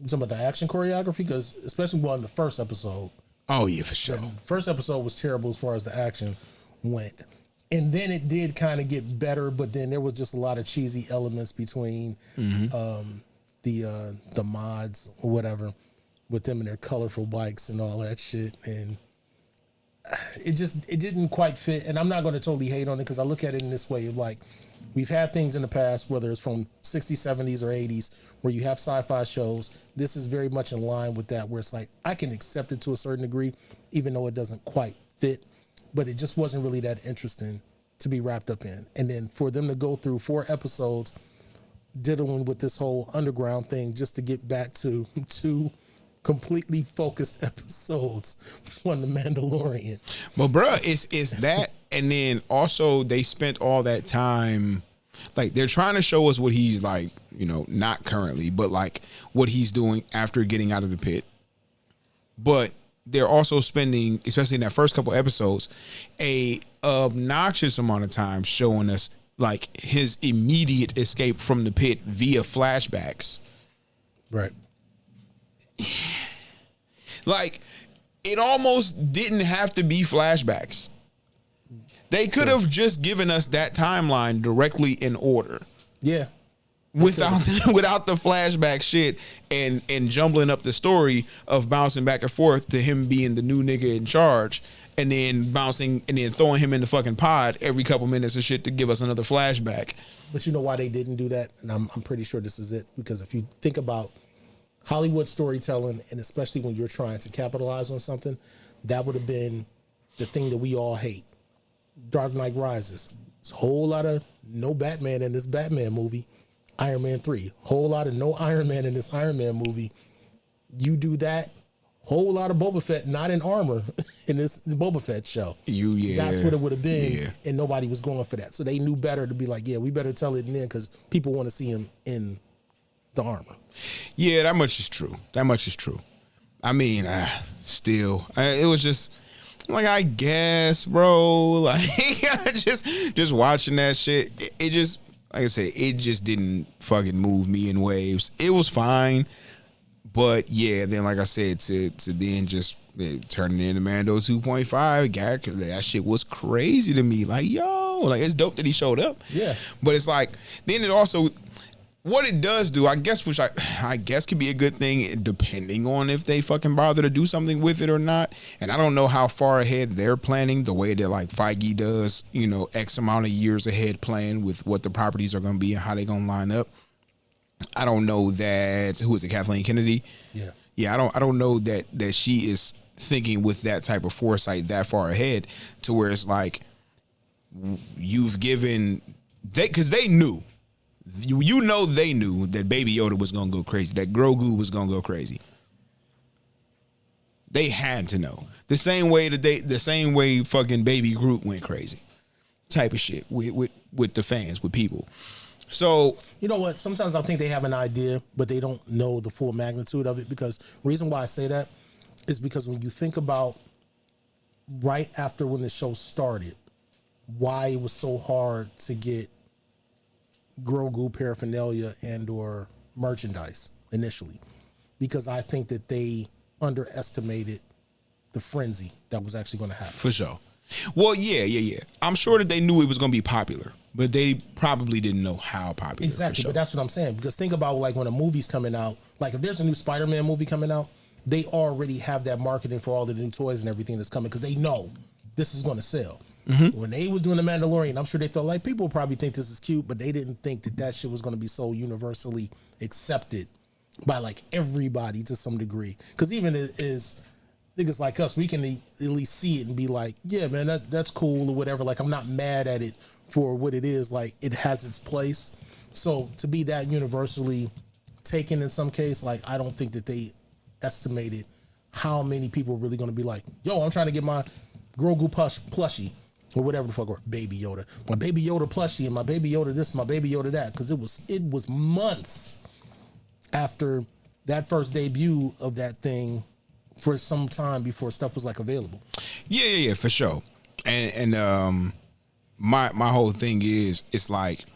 some of the action choreography, because especially in the first episode. Oh yeah, for sure. The first episode was terrible as far as the action went, and then it did kind of get better, but then there was just a lot of cheesy elements between the mods or whatever, with them and their colorful bikes and all that shit, and it didn't quite fit. And I'm not going to totally hate on it, because I look at it in this way of like, we've had things in the past, whether it's from 60s, 70s, or 80s, where you have sci-fi shows. This is very much in line with that, where it's like, I can accept it to a certain degree, even though it doesn't quite fit, but it just wasn't really that interesting to be wrapped up in. And then for them to go through 4 episodes diddling with this whole underground thing just to get back to 2 completely focused episodes on The Mandalorian. But bruh, it's that, and then also they spent all that time, like, they're trying to show us what he's like, you know, not currently, but like what he's doing after getting out of the pit. But they're also spending, especially in that first couple episodes, a obnoxious amount of time showing us like his immediate escape from the pit via flashbacks. Right. Like, it almost didn't have to be flashbacks. They could have just given us that timeline directly in order. Yeah. Without the flashback shit and jumbling up the story of bouncing back and forth to him being the new nigga in charge, and then bouncing and then throwing him in the fucking pod every couple minutes of shit to give us another flashback. But you know why they didn't do that? And I'm pretty sure this is it. Because if you think about Hollywood storytelling, and especially when you're trying to capitalize on something, that would have been the thing that we all hate. Dark Knight Rises. There's a whole lot of no Batman in this Batman movie. Iron Man 3. Whole lot of no Iron Man in this Iron Man movie. You do that, whole lot of Boba Fett not in armor in this Boba Fett show. That's what it would have been, and nobody was going for that. So they knew better to be like, yeah, we better tell it then, because people want to see him in the armor. Yeah, that much is true. I mean, still, it was just like, I guess, bro, like, just watching that shit, it just, like I said, it just didn't fucking move me in waves. It was fine, but yeah, then like I said, to then just turning into Mando 2.5, that shit was crazy to me. Like, yo, like, it's dope that he showed up. Yeah. But it's like, then it also, what it does do, I guess, which I guess could be a good thing, depending on if they fucking bother to do something with it or not. And I don't know how far ahead they're planning, the way that like Feige does, you know, X amount of years ahead plan with what the properties are going to be and how they're going to line up. I don't know that, who is it, Kathleen Kennedy? Yeah. Yeah, I don't know that she is thinking with that type of foresight that far ahead, to where it's like, you've given, because they knew. You know, they knew that Baby Yoda was gonna go crazy, that Grogu was gonna go crazy. They had to know. The same way fucking Baby Groot went crazy, type of shit with the fans, with people. So you know what? Sometimes I think they have an idea, but they don't know the full magnitude of it. Because reason why I say that is because when you think about right after when the show started, why it was so hard to get Grogu paraphernalia and or merchandise initially, because I think that they underestimated the frenzy that was actually going to happen. For sure. Well, yeah. I'm sure that they knew it was going to be popular, but they probably didn't know how popular. Exactly, for sure. but that's what I'm saying. Because think about like when a movie's coming out, like if there's a new Spider-Man movie coming out, they already have that marketing for all the new toys and everything that's coming because they know this is going to sell. Mm-hmm. When they was doing the Mandalorian, I'm sure they thought like people probably think this is cute, but they didn't think that that shit was going to be so universally accepted by like everybody to some degree. Because even is niggas like us, we can at least see it and be like, yeah, man, that's cool or whatever. Like I'm not mad at it for what it is. Like it has its place. So to be that universally taken in some case, like I don't think that they estimated how many people are really going to be like, yo, I'm trying to get my Grogu plushie or whatever the fuck, or Baby Yoda, my Baby Yoda plushie and my Baby Yoda this, my Baby Yoda that, because it was months after that first debut of that thing for some time before stuff was like available. Yeah, for sure. And my whole thing is, it's like,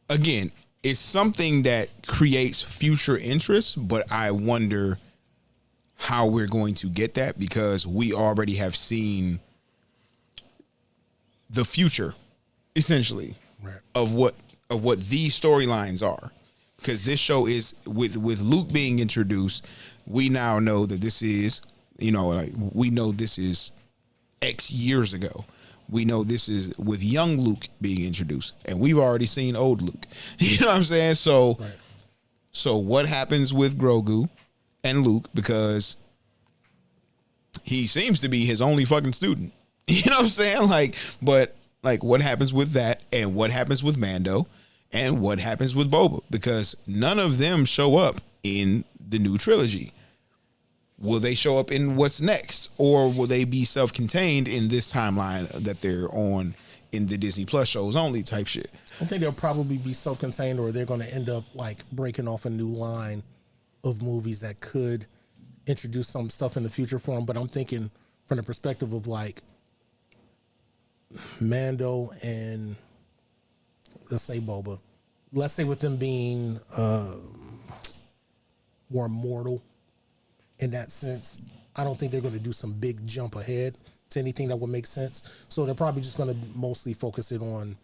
again, it's something that creates future interest, but I wonder how we're going to get that because we already have seen the future, essentially, right, of what these storylines are. Because this show is with Luke being introduced, we now know that this is, like we know this is X years ago. We know this is with young Luke being introduced, and we've already seen old Luke. You know what I'm saying? So, right. So what happens with Grogu and Luke? Because he seems to be his only fucking student. You know what I'm saying? But what happens with that, and what happens with Mando, and what happens with Boba? Because none of them show up in the new trilogy. Will they show up in what's next, or will they be self-contained in this timeline that they're on in the Disney Plus shows only type shit? I think they'll probably be self-contained, or they're going to end up like breaking off a new line of movies that could introduce some stuff in the future for them. But I'm thinking from the perspective of like Mando and let's say Boba, let's say with them being more mortal in that sense, I don't think they're going to do some big jump ahead to anything that would make sense. So they're probably just going to mostly focus it on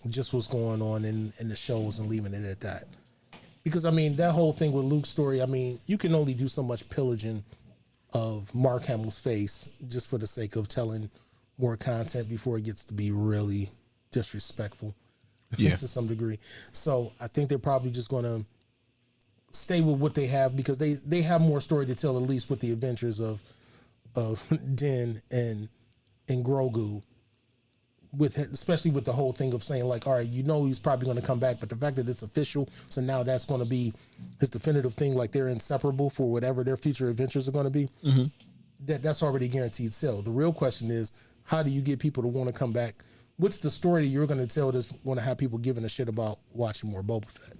just what's going on in the shows and leaving it at that. Because, I mean, that whole thing with Luke's story, I mean, you can only do so much pillaging of Mark Hamill's face just for the sake of telling more content before it gets to be really disrespectful to some degree. So I think they're probably just going to stay with what they have because they have more story to tell, at least with the adventures of Din and Grogu, especially with the whole thing of saying like, all right, he's probably going to come back, but the fact that it's official, so now that's going to be his definitive thing, like they're inseparable for whatever their future adventures are going to be. Mm-hmm. That's already guaranteed sell. The real question is, how do you get people to want to come back? What's the story you're going to tell that's going to have people giving a shit about watching more Boba Fett?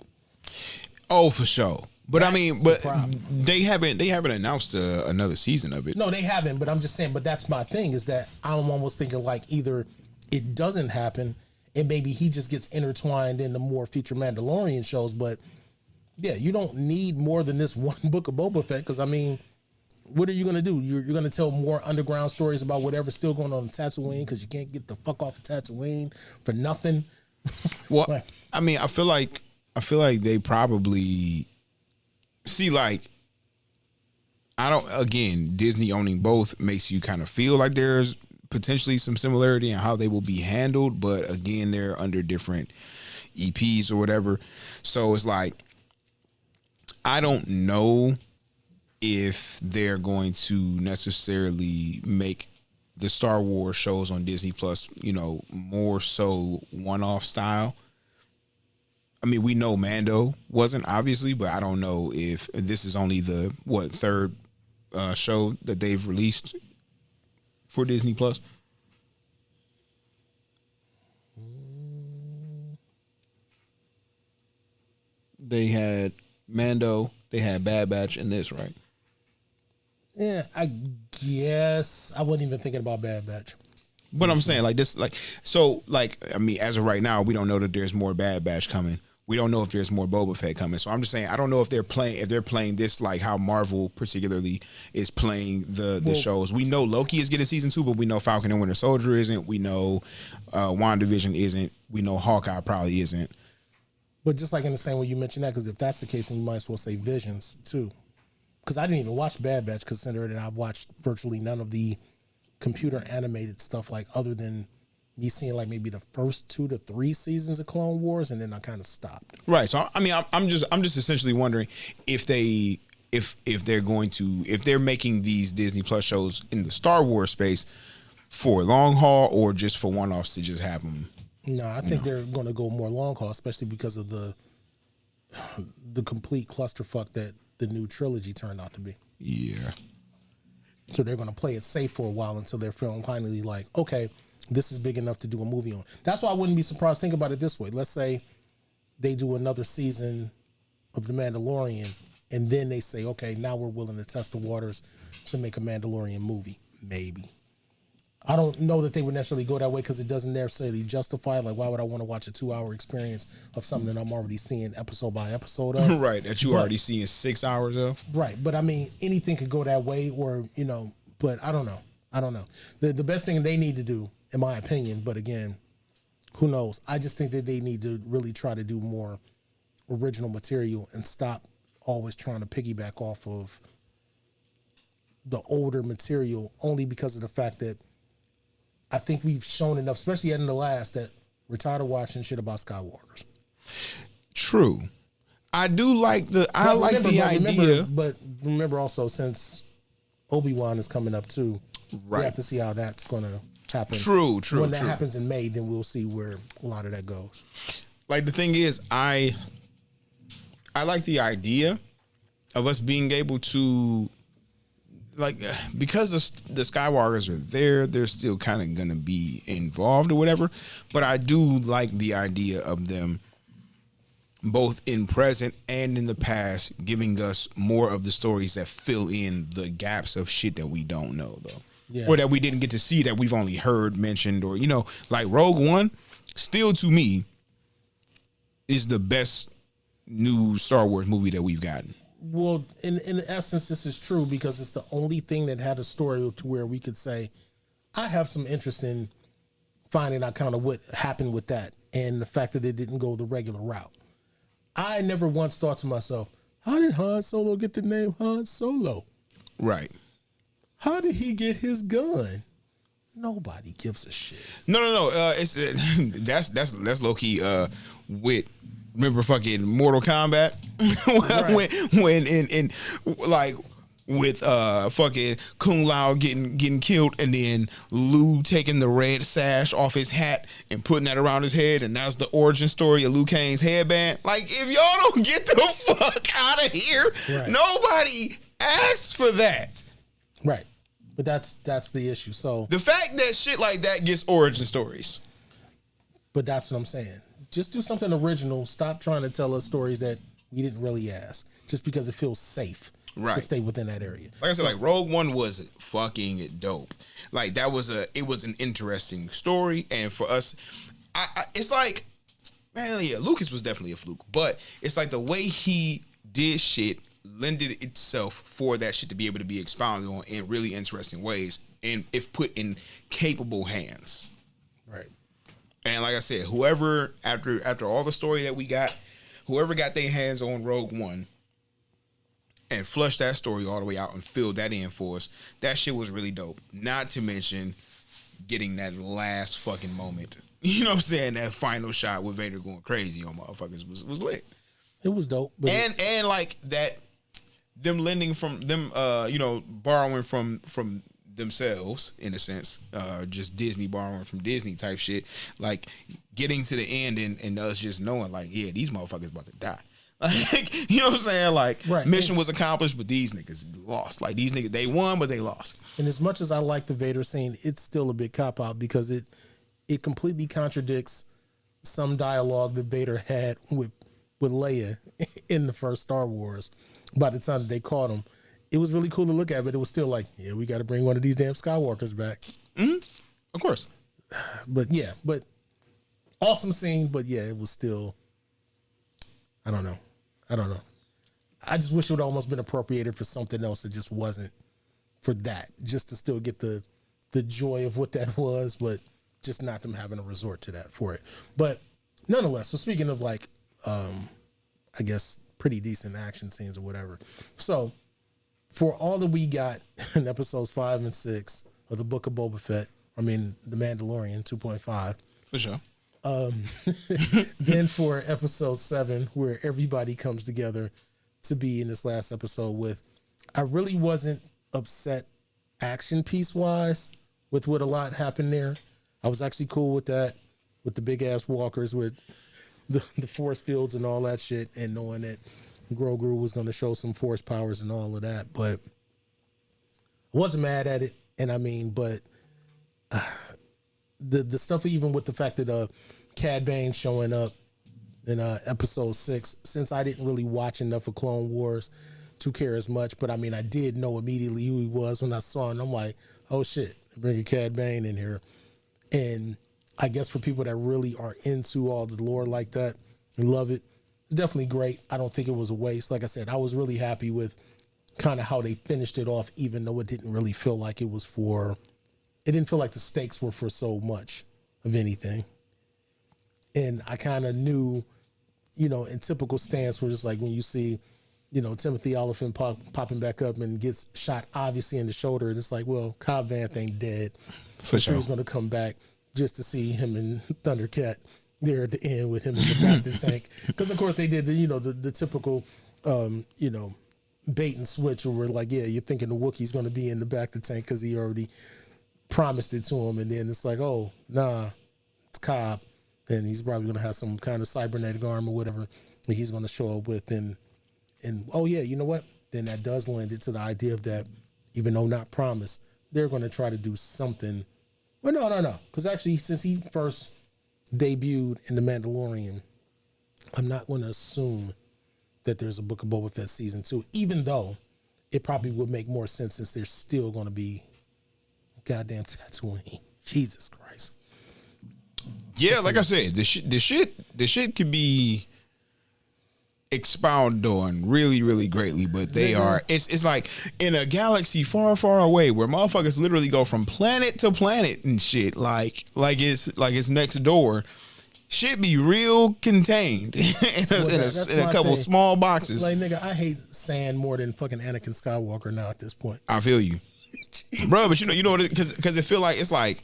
Oh, for sure. But that's, I mean, but they haven't announced another season of it. No, they haven't. But I'm just saying. But that's my thing, is that I'm almost thinking like either it doesn't happen and maybe he just gets intertwined in the more future Mandalorian shows. But yeah, you don't need more than this one book of Boba Fett, because I mean, what are you going to do? You're going to tell more underground stories about whatever's still going on in Tatooine because you can't get the fuck off of Tatooine for nothing. Well, like, I mean, I feel like they probably see, like, Disney owning both makes you kind of feel like there's potentially some similarity in how they will be handled, but again, they're under different EPs or whatever. So it's like, I don't know if they're going to necessarily make the Star Wars shows on Disney Plus, more so one-off style. I mean, we know Mando wasn't, obviously, but I don't know if this is only the third show that they've released for Disney Plus. They had Mando, they had Bad Batch, and this, right? Yeah, I guess I wasn't even thinking about Bad Batch. But I'm saying like this, like so, like I mean, as of right now, we don't know that there's more Bad Batch coming. We don't know if there's more Boba Fett coming. So I'm just saying, I don't know if they're playing this like how Marvel particularly is playing the shows. We know Loki is getting season 2, but we know Falcon and Winter Soldier isn't. We know WandaVision isn't. We know Hawkeye probably isn't. But just like in the same way you mentioned that, because if that's the case, then you might as well say Visions too. Because I didn't even watch Bad Batch, considering that I've watched virtually none of the computer animated stuff, like other than me seeing like maybe the first 2 to 3 seasons of Clone Wars, and then I kind of stopped. Right. So I mean, I'm just essentially wondering if they're making these Disney Plus shows in the Star Wars space for long haul or just for one-offs to just have them. No, I think they're going to go more long haul, especially because of the complete clusterfuck that the new trilogy turned out to be. Yeah. So they're going to play it safe for a while until they're feeling finally like, okay, this is big enough to do a movie on. That's why I wouldn't be surprised. Think about it this way. Let's say they do another season of The Mandalorian, and then they say, okay, now we're willing to test the waters to make a Mandalorian movie. Maybe. I don't know that they would necessarily go that way because it doesn't necessarily justify it. Like, why would I want to watch a 2-hour experience of something that I'm already seeing episode by episode of? Right, that you already seeing 6 hours of. Right, but I mean, anything could go that way, or but I don't know. The best thing they need to do, in my opinion, but again, who knows? I just think that they need to really try to do more original material and stop always trying to piggyback off of the older material, only because of the fact that I think we've shown enough, especially in the last, that we're tired of watching shit about Skywalkers. True. I do like the idea. But remember also, since Obi-Wan is coming up too, right, we have to see how that's going to happen. True. When that happens in May, then we'll see where a lot of that goes. Like, the thing is, I like the idea of us being able to, like, because the Skywalkers are there, they're still kind of gonna be involved or whatever. But I do like the idea of them both in present and in the past giving us more of the stories that fill in the gaps of shit that we don't know, though. Yeah. Or that we didn't get to see, that we've only heard mentioned, or, like Rogue One, still to me is the best new Star Wars movie that we've gotten. Well, in essence, this is true because it's the only thing that had a story to where we could say, I have some interest in finding out kind of what happened with that and the fact that it didn't go the regular route. I never once thought to myself, how did Han Solo get the name Han Solo? Right. How did he get his gun? Nobody gives a shit. No. It's that's low key. Remember fucking Mortal Kombat when in like with fucking Kung Lao getting killed, and then Liu taking the red sash off his hat and putting that around his head, and that's the origin story of Liu Kang's headband. Like, if y'all don't get the fuck out of here, right. Nobody asked for that. Right. But that's the issue. So the fact that shit like that gets origin stories. But that's what I'm saying. Just do something original. Stop trying to tell us stories that we didn't really ask, just because it feels safe to stay within that area. Like I said, like Rogue One was fucking dope. Like it was an interesting story, and for us, it's like, man, yeah, Lucas was definitely a fluke, but it's like the way he did shit lended itself for that shit to be able to be expounded on in really interesting ways, and if put in capable hands. Right. And like I said, whoever, after all the story that we got, whoever got their hands on Rogue One and flushed that story all the way out and filled that in for us, that shit was really dope. Not to mention getting that last fucking moment. You know what I'm saying? That final shot with Vader going crazy on motherfuckers was lit. It was dope. But and like that, them lending from them, borrowing from themselves in a sense, just Disney borrowing from Disney type shit, like getting to the end and us just knowing like, yeah, these motherfuckers about to die. Like, you know what I'm saying? Like, right. Mission was accomplished, but these niggas lost. Like, these niggas, they won, but they lost. And as much as I like the Vader scene, it's still a big cop out because it completely contradicts some dialogue that Vader had with with Leia in the first Star Wars. By the time that they caught him, it was really cool to look at, but it was still like, yeah, we got to bring one of these damn Skywalkers back. Mm-hmm. Of course. But awesome scene. But yeah, it was still, I don't know. I just wish it would almost been appropriated for something else that just wasn't for that, just to still get the joy of what that was, but just not them having to resort to that for it. But nonetheless, so speaking of like, I guess pretty decent action scenes or whatever. So for all that we got in episodes 5 and 6 of the Book of Boba Fett, I mean, The Mandalorian 2.5. For sure. Then for episode 7, where everybody comes together to be in this last episode with, I really wasn't upset action piece wise with what a lot happened there. I was actually cool with that, with the big ass walkers, with the force fields and all that shit, and knowing that Grogu was going to show some force powers and all of that. But I wasn't mad at it. And I mean, but the stuff, even with the fact that Cad Bane showing up in episode 6, since I didn't really watch enough of Clone Wars to care as much, but I mean, I did know immediately who he was when I saw him. I'm like, oh shit, bringing Cad Bane in here. And I guess for people that really are into all the lore like that and love it, it's definitely great. I don't think it was a waste. Like I said, I was really happy with kind of how they finished it off, even though it didn't really feel like it was for, it didn't feel like the stakes were for so much of anything. And I kind of knew, in typical stance, where just like when you see, Timothy Oliphant popping back up and gets shot obviously in the shoulder, and it's like, well, Cobb Vanth ain't dead. For sure. He was going to come back just to see him and Thundercat there at the end with him in the back of the tank. Because of course they did the typical, bait and switch where we're like, yeah, you're thinking the Wookiee's going to be in the back of the tank because he already promised it to him. And then it's like, oh, nah, it's Cobb. And he's probably going to have some kind of cybernetic arm or whatever that he's going to show up with. And oh, yeah, you know what? Then that does lend it to the idea of that, even though not promised, they're going to try to do something. Well, no. Because actually, since he first debuted in The Mandalorian, I'm not going to assume that there's a Book of Boba Fett season 2, even though it probably would make more sense since there's still going to be goddamn Tatooine. Jesus Christ. Yeah, like I said, the shit could be expounded on really, really greatly, but they are, it's like in a galaxy far, far away where motherfuckers literally go from planet to planet and shit, like it's next door. Shit be real contained in a couple small boxes. Like, nigga, I hate sand more than fucking Anakin Skywalker now at this point. I feel you, bro. But you know what? Because it feel like it's like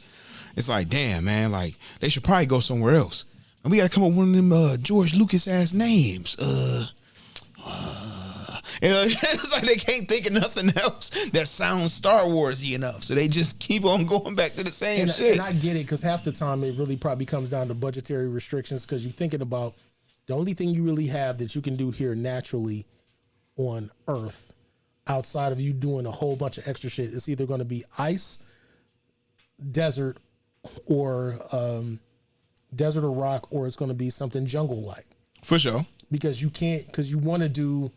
damn, man, like they should probably go somewhere else. And we got to come up with one of them George Lucas ass names. It's like they can't think of nothing else that sounds Star Warsy enough, so they just keep on going back to the same shit. And I get it, because half the time it really probably comes down to budgetary restrictions, because you're thinking about the only thing you really have that you can do here naturally on Earth, outside of you doing a whole bunch of extra shit, it's either going to be ice, desert, or rock, or it's going to be something jungle-like. For sure. Because you can't, because you want to do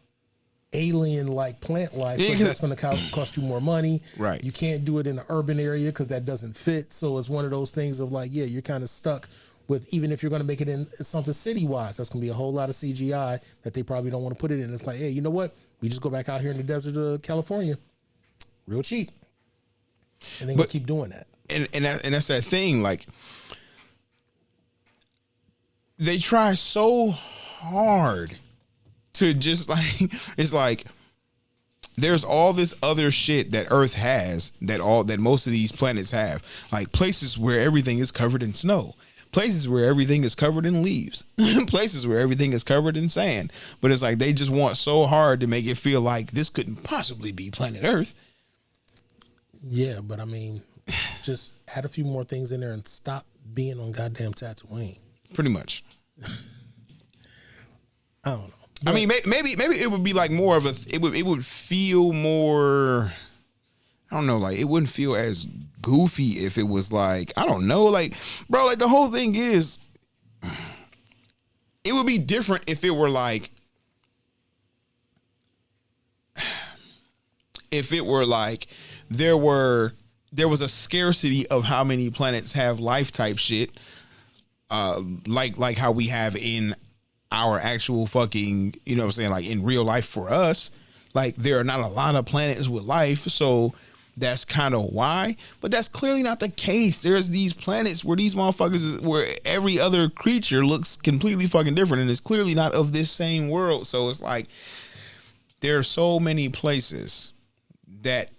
alien-like plant life, but that's going to cost you more money. Right. You can't do it in an urban area because that doesn't fit. So it's one of those things of like, yeah, you're kind of stuck with, even if you're going to make it in something city-wise, that's going to be a whole lot of CGI that they probably don't want to put it in. It's like, hey, you know what? We just go back out here in the desert of California. Real cheap. And they're going to keep doing that. And that's that thing, like, they try so hard to just like, it's like there's all this other shit that Earth has that most of these planets have, like places where everything is covered in snow, places where everything is covered in leaves, places where everything is covered in sand. But it's like they just want so hard to make it feel like this couldn't possibly be planet Earth. Yeah, but I mean, just add a few more things in there and stop being on goddamn Tatooine. Pretty much. I don't know. But I mean, maybe it would be like more of a. It would feel more. I don't know, like it wouldn't feel as goofy if it was like, I don't know, like, bro, like the whole thing is, it would be different if it were like, there was a scarcity of how many planets have life type shit, like how we have in our actual fucking, you know what I'm saying, like in real life for us. Like there are not a lot of planets with life, so that's kind of why. But that's clearly not the case. There's these planets where these motherfuckers, where every other creature looks completely fucking different, and it's clearly not of this same world. So it's like there are so many places that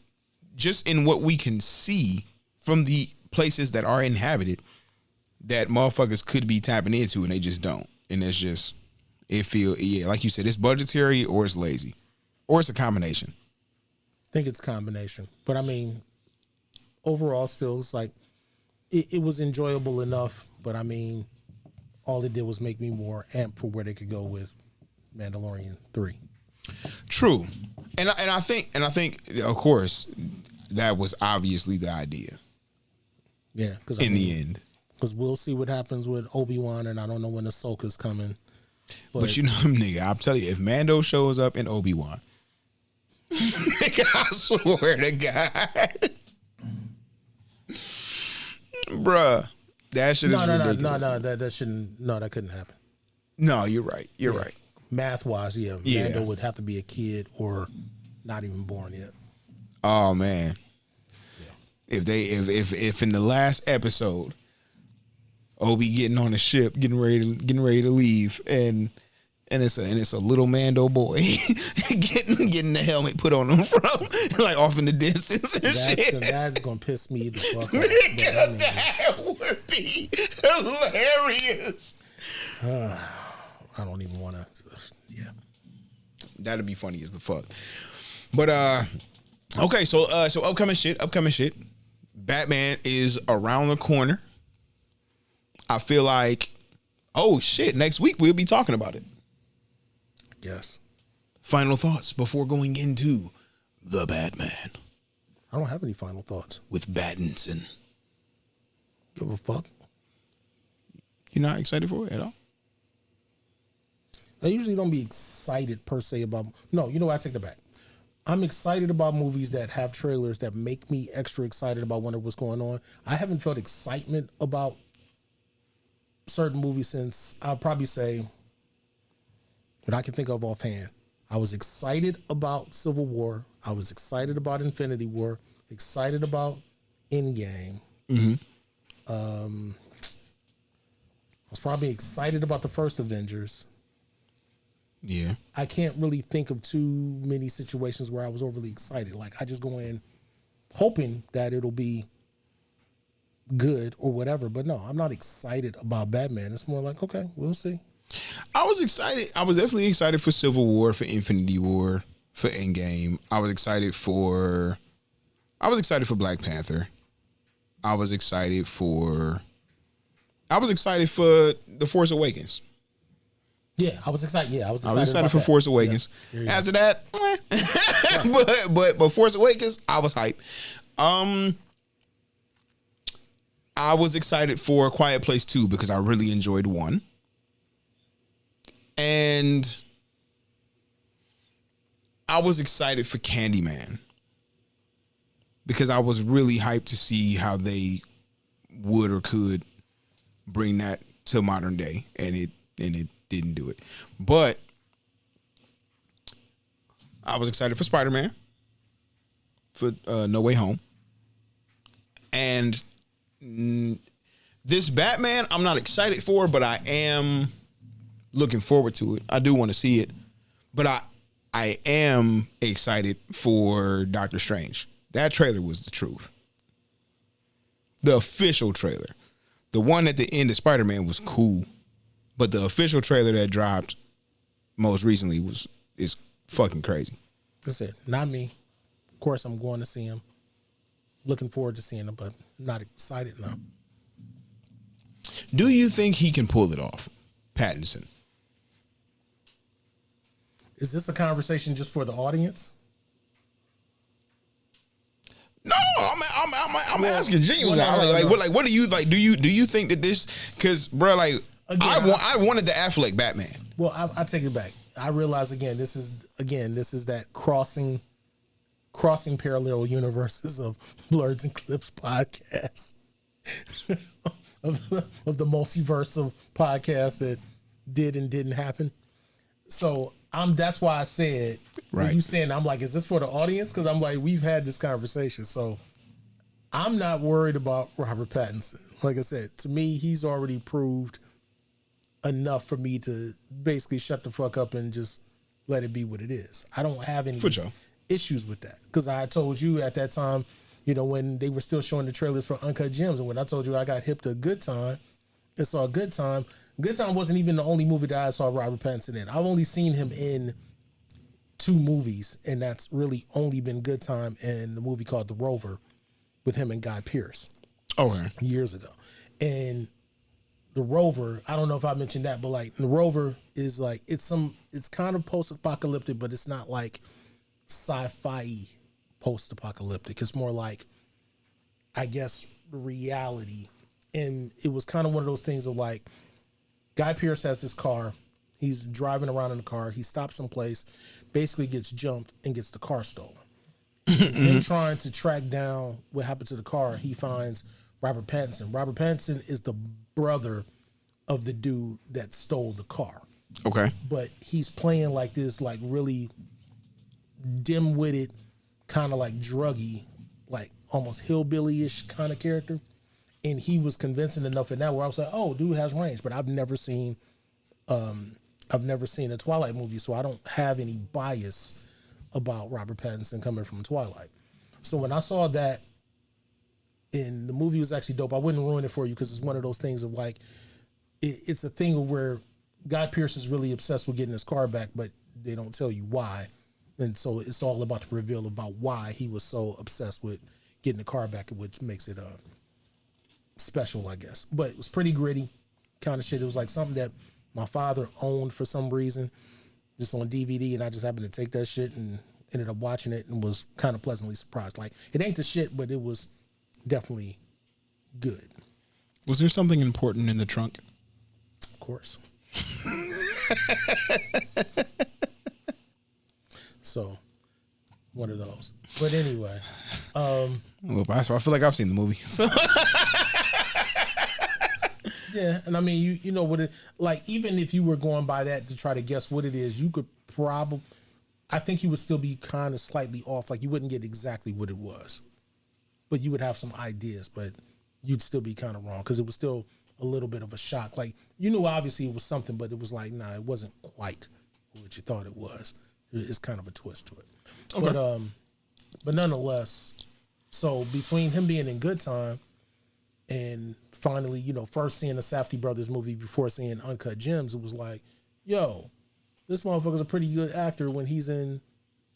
just in what we can see from the places that are inhabited that motherfuckers could be tapping into, and they just don't. And it's just, like you said, it's budgetary or it's lazy or it's a combination. I think it's a combination, but I mean, overall, still, it's like it was enjoyable enough. But I mean, all it did was make me more amped for where they could go with Mandalorian 3. True, and I think of course that was obviously the idea. Yeah, because in the end, because we'll see what happens with Obi-Wan, and I don't know when Ahsoka's coming. But you know, nigga, I'll tell you, if Mando shows up in Obi-Wan. Nigga, I swear to God. Bruh. That shit is ridiculous. That couldn't happen. No, you're right. You're right. Math-wise, Mando would have to be a kid or not even born yet. Oh, man. Yeah. If in the last episode, Obi getting on the ship, getting ready to leave, and it's a little Mando boy getting the helmet put on him from like off in the distance and shit. That's gonna piss me the fuck off. That would be hilarious. I don't even want to. Yeah, that'd be funny as the fuck. But okay, so upcoming shit. Batman is around the corner. I feel like, oh shit, next week we'll be talking about it. Yes. Final thoughts before going into the Batman. I don't have any final thoughts. With Battinson. Give a fuck. You're not excited for it at all? I usually don't be excited per se about. No, you know what? I take that back. I'm excited about movies that have trailers that make me extra excited about wondering what's going on. I haven't felt excitement about certain movies since, I'll probably say, what I can think of offhand. I was excited about Civil War. I was excited about Infinity War. Excited about Endgame. Mm-hmm. I was probably excited about the first Avengers. Yeah. I can't really think of too many situations where I was overly excited. Like, I just go in hoping that it'll be good or whatever. But no, I'm not excited about Batman. It's more like, okay, we'll see. I was excited. I was definitely excited for Civil War, for Infinity War, for Endgame. I was excited for Black Panther. I was excited for The Force Awakens. Yeah, I was excited. Yeah, I was excited for Force Awakens. Yeah. After that, but Force Awakens, I was hyped. I was excited for Quiet Place 2 because I really enjoyed 1. And I was excited for Candyman because I was really hyped to see how they would or could bring that to modern day, and it didn't do it. But I was excited for Spider-Man, for No Way Home, and this Batman I'm not excited for, but I am looking forward to it. I do want to see it, but I am excited for Doctor Strange. That trailer was the truth. The official trailer. The one at the end of Spider-Man was cool, but the official trailer that dropped most recently is fucking crazy. That's it. Not me. Of course, I'm going to see him. Looking forward to seeing him, but not excited now. Do you think he can pull it off, Pattinson? Is this a conversation just for the audience? No, I'm asking genuinely. What do you like? Do you think that this? Because, bro, like, Again, I wanted the Affleck Batman. Well, I take it back. I realize this is that crossing parallel universes of Blerds and Clips Podcast. of the multiverse of podcasts that did and didn't happen. So that's why I said, when you saying, I'm like, is this for the audience? Because I'm like, we've had this conversation. So I'm not worried about Robert Pattinson. Like I said, to me, he's already proved enough for me to basically shut the fuck up and just let it be what it is. I don't have any issues with that. Because I told you at that time, when they were still showing the trailers for Uncut Gems, and when I told you I got hip to Good Time and saw Good Time wasn't even the only movie that I saw Robert Pattinson in. I've only seen him in 2 movies, and that's really only been Good Time and the movie called The Rover with him and Guy Pearce. Okay. Years ago. And The Rover, I don't know if I mentioned that, but like The Rover is like, it's kind of post-apocalyptic, but it's not like sci-fi post-apocalyptic. It's more like, I guess, reality. And it was kind of one of those things of like, Guy Pearce has this car. He's driving around in the car. He stops someplace, basically gets jumped and gets the car stolen. Him trying to track down what happened to the car, he finds Robert Pattinson. Robert Pattinson is the brother of the dude that stole the car. Okay. But he's playing like this, like really dim-witted, kind of like druggy, like almost hillbilly-ish kind of character. And he was convincing enough in that where I was like, oh, dude has range. But I've never seen a Twilight movie, so I don't have any bias about Robert Pattinson coming from Twilight. So when I saw that, and the movie was actually dope, I wouldn't ruin it for you because it's one of those things of like, it's a thing of where Guy Pearce is really obsessed with getting his car back, but they don't tell you why. And so it's all about the reveal about why he was so obsessed with getting the car back, which makes it special, I guess. But it was pretty gritty kind of shit. It was like something that my father owned for some reason, just on DVD, and I just happened to take that shit and ended up watching it and was kind of pleasantly surprised. Like, it ain't the shit, but it was definitely good. Was there something important in the trunk? Of course. So, one of those. But anyway. Well, I feel like I've seen the movie. So. Yeah, and I mean, you know what it, like, even if you were going by that to try to guess what it is, you could probably, I think you would still be kind of slightly off. Like, you wouldn't get exactly what it was, but you would have some ideas, but you'd still be kind of wrong because it was still a little bit of a shock. Like, you knew obviously it was something, but it was like, nah, it wasn't quite what you thought it was. It's kind of a twist to it. Okay. But nonetheless, so between him being in Good Time and finally, first seeing the Safdie Brothers movie before seeing Uncut Gems, it was like, yo, this motherfucker's a pretty good actor when he's in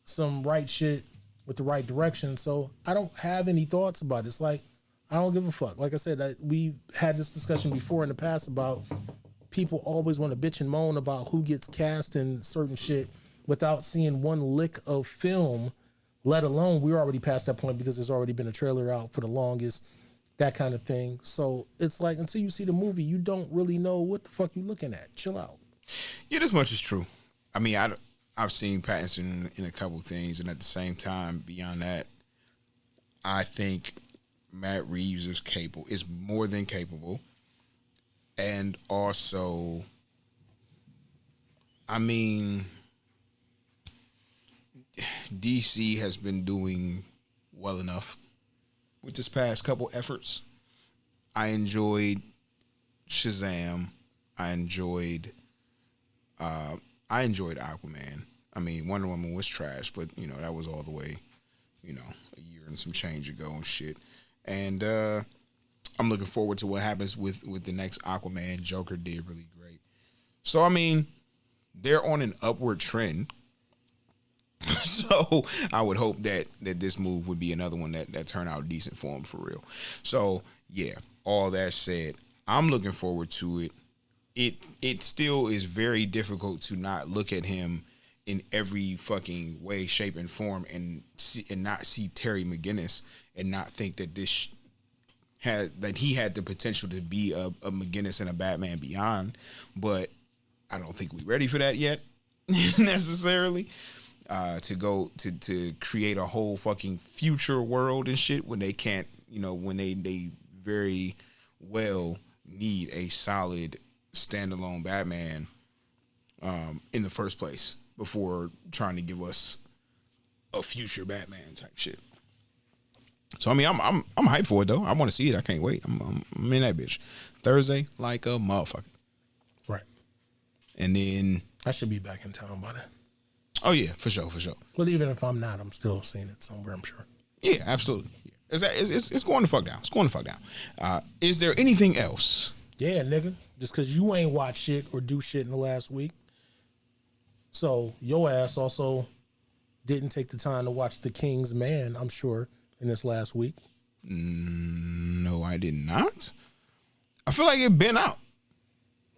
some right shit with the right direction. So I don't have any thoughts about it. It's like, I don't give a fuck. Like I said, we had this discussion before in the past about people always want to bitch and moan about who gets cast in certain shit without seeing one lick of film, let alone we're already past that point because there's already been a trailer out for the longest, that kind of thing. So it's like, until you see the movie, you don't really know what the fuck you're looking at. Chill out. Yeah, this much is true. I mean, I've seen Pattinson in a couple things, and at the same time, beyond that, I think Matt Reeves is more than capable. And also, I mean, DC has been doing well enough with this past couple efforts. I enjoyed Shazam. I enjoyed Aquaman. I mean, Wonder Woman was trash, but that was all the way, a year and some change ago and shit. And I'm looking forward to what happens with the next Aquaman. Joker did really great. So I mean, they're on an upward trend. So I would hope that this move would be another one that turned out decent for him for real. So yeah, all that said, I'm looking forward to it. It still is very difficult to not look at him in every fucking way, shape, and form and not see Terry McGinnis and not think that this he had the potential to be a McGinnis and a Batman Beyond, but I don't think we're ready for that yet necessarily. To go to create a whole fucking future world and shit when they can't, when they very well need a solid standalone Batman in the first place before trying to give us a future Batman type shit. So I mean, I'm hyped for it though. I want to see it. I can't wait. I'm in that bitch Thursday like a motherfucker. Right. And then I should be back in town by then. Oh yeah, for sure. But even if I'm not, I'm still seeing it somewhere, I'm sure. Yeah, absolutely. It's going to fuck down. It's going to fuck down. Is there anything else? Yeah, nigga. Just because you ain't watch shit or do shit in the last week. So your ass also didn't take the time to watch The King's Man, I'm sure, in this last week. No, I did not. I feel like it been out.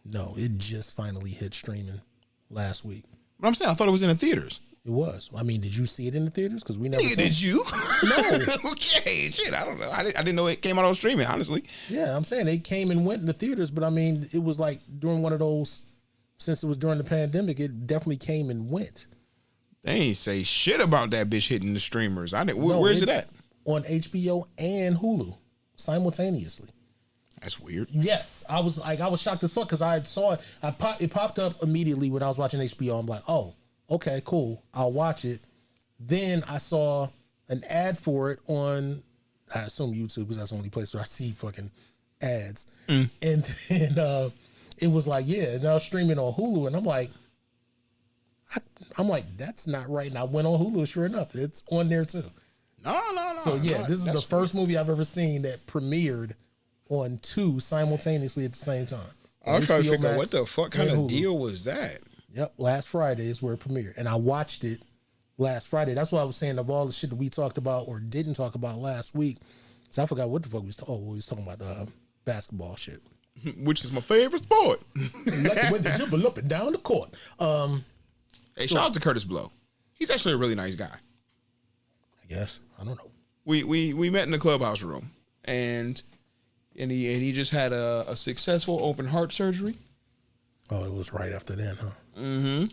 No, it just finally hit streaming last week. But I'm saying I thought it was in the theaters. It was. I mean, did you see it in the theaters? Because we never. Nigga, did you? No. Okay, shit. I don't know. I didn't know it came out on streaming. Honestly. Yeah, I'm saying they came and went in the theaters, but I mean, it was like during one of those. Since it was during the pandemic, it definitely came and went. They ain't say shit about that bitch hitting the streamers. No, where's it at? On HBO and Hulu simultaneously. That's weird. Yes, I was shocked as fuck because I saw it. It popped up immediately when I was watching HBO. I'm like, oh, okay, cool. I'll watch it. Then I saw an ad for it on, I assume YouTube, because that's the only place where I see fucking ads. And then it was like, yeah, now streaming on Hulu, and I'm like, that's not right. And I went on Hulu. Sure enough, it's on there too. No. So yeah, this is the first movie I've ever seen that premiered on two simultaneously at the same time. I was trying to figure out Max what the fuck kind of deal was that. Yep, last Friday is where it premiered, and I watched it last Friday. That's why I was saying of all the shit that we talked about or didn't talk about last week. So I forgot what the fuck we was talking. Oh, we was talking about basketball shit, which is my favorite sport. Like the way they dribble up and down the court. Hey, shout out to Curtis Blow. He's actually a really nice guy. I guess. I don't know. We met in the clubhouse room, and he just had a successful open heart surgery. Oh, it was right after then, huh? Mm-hmm.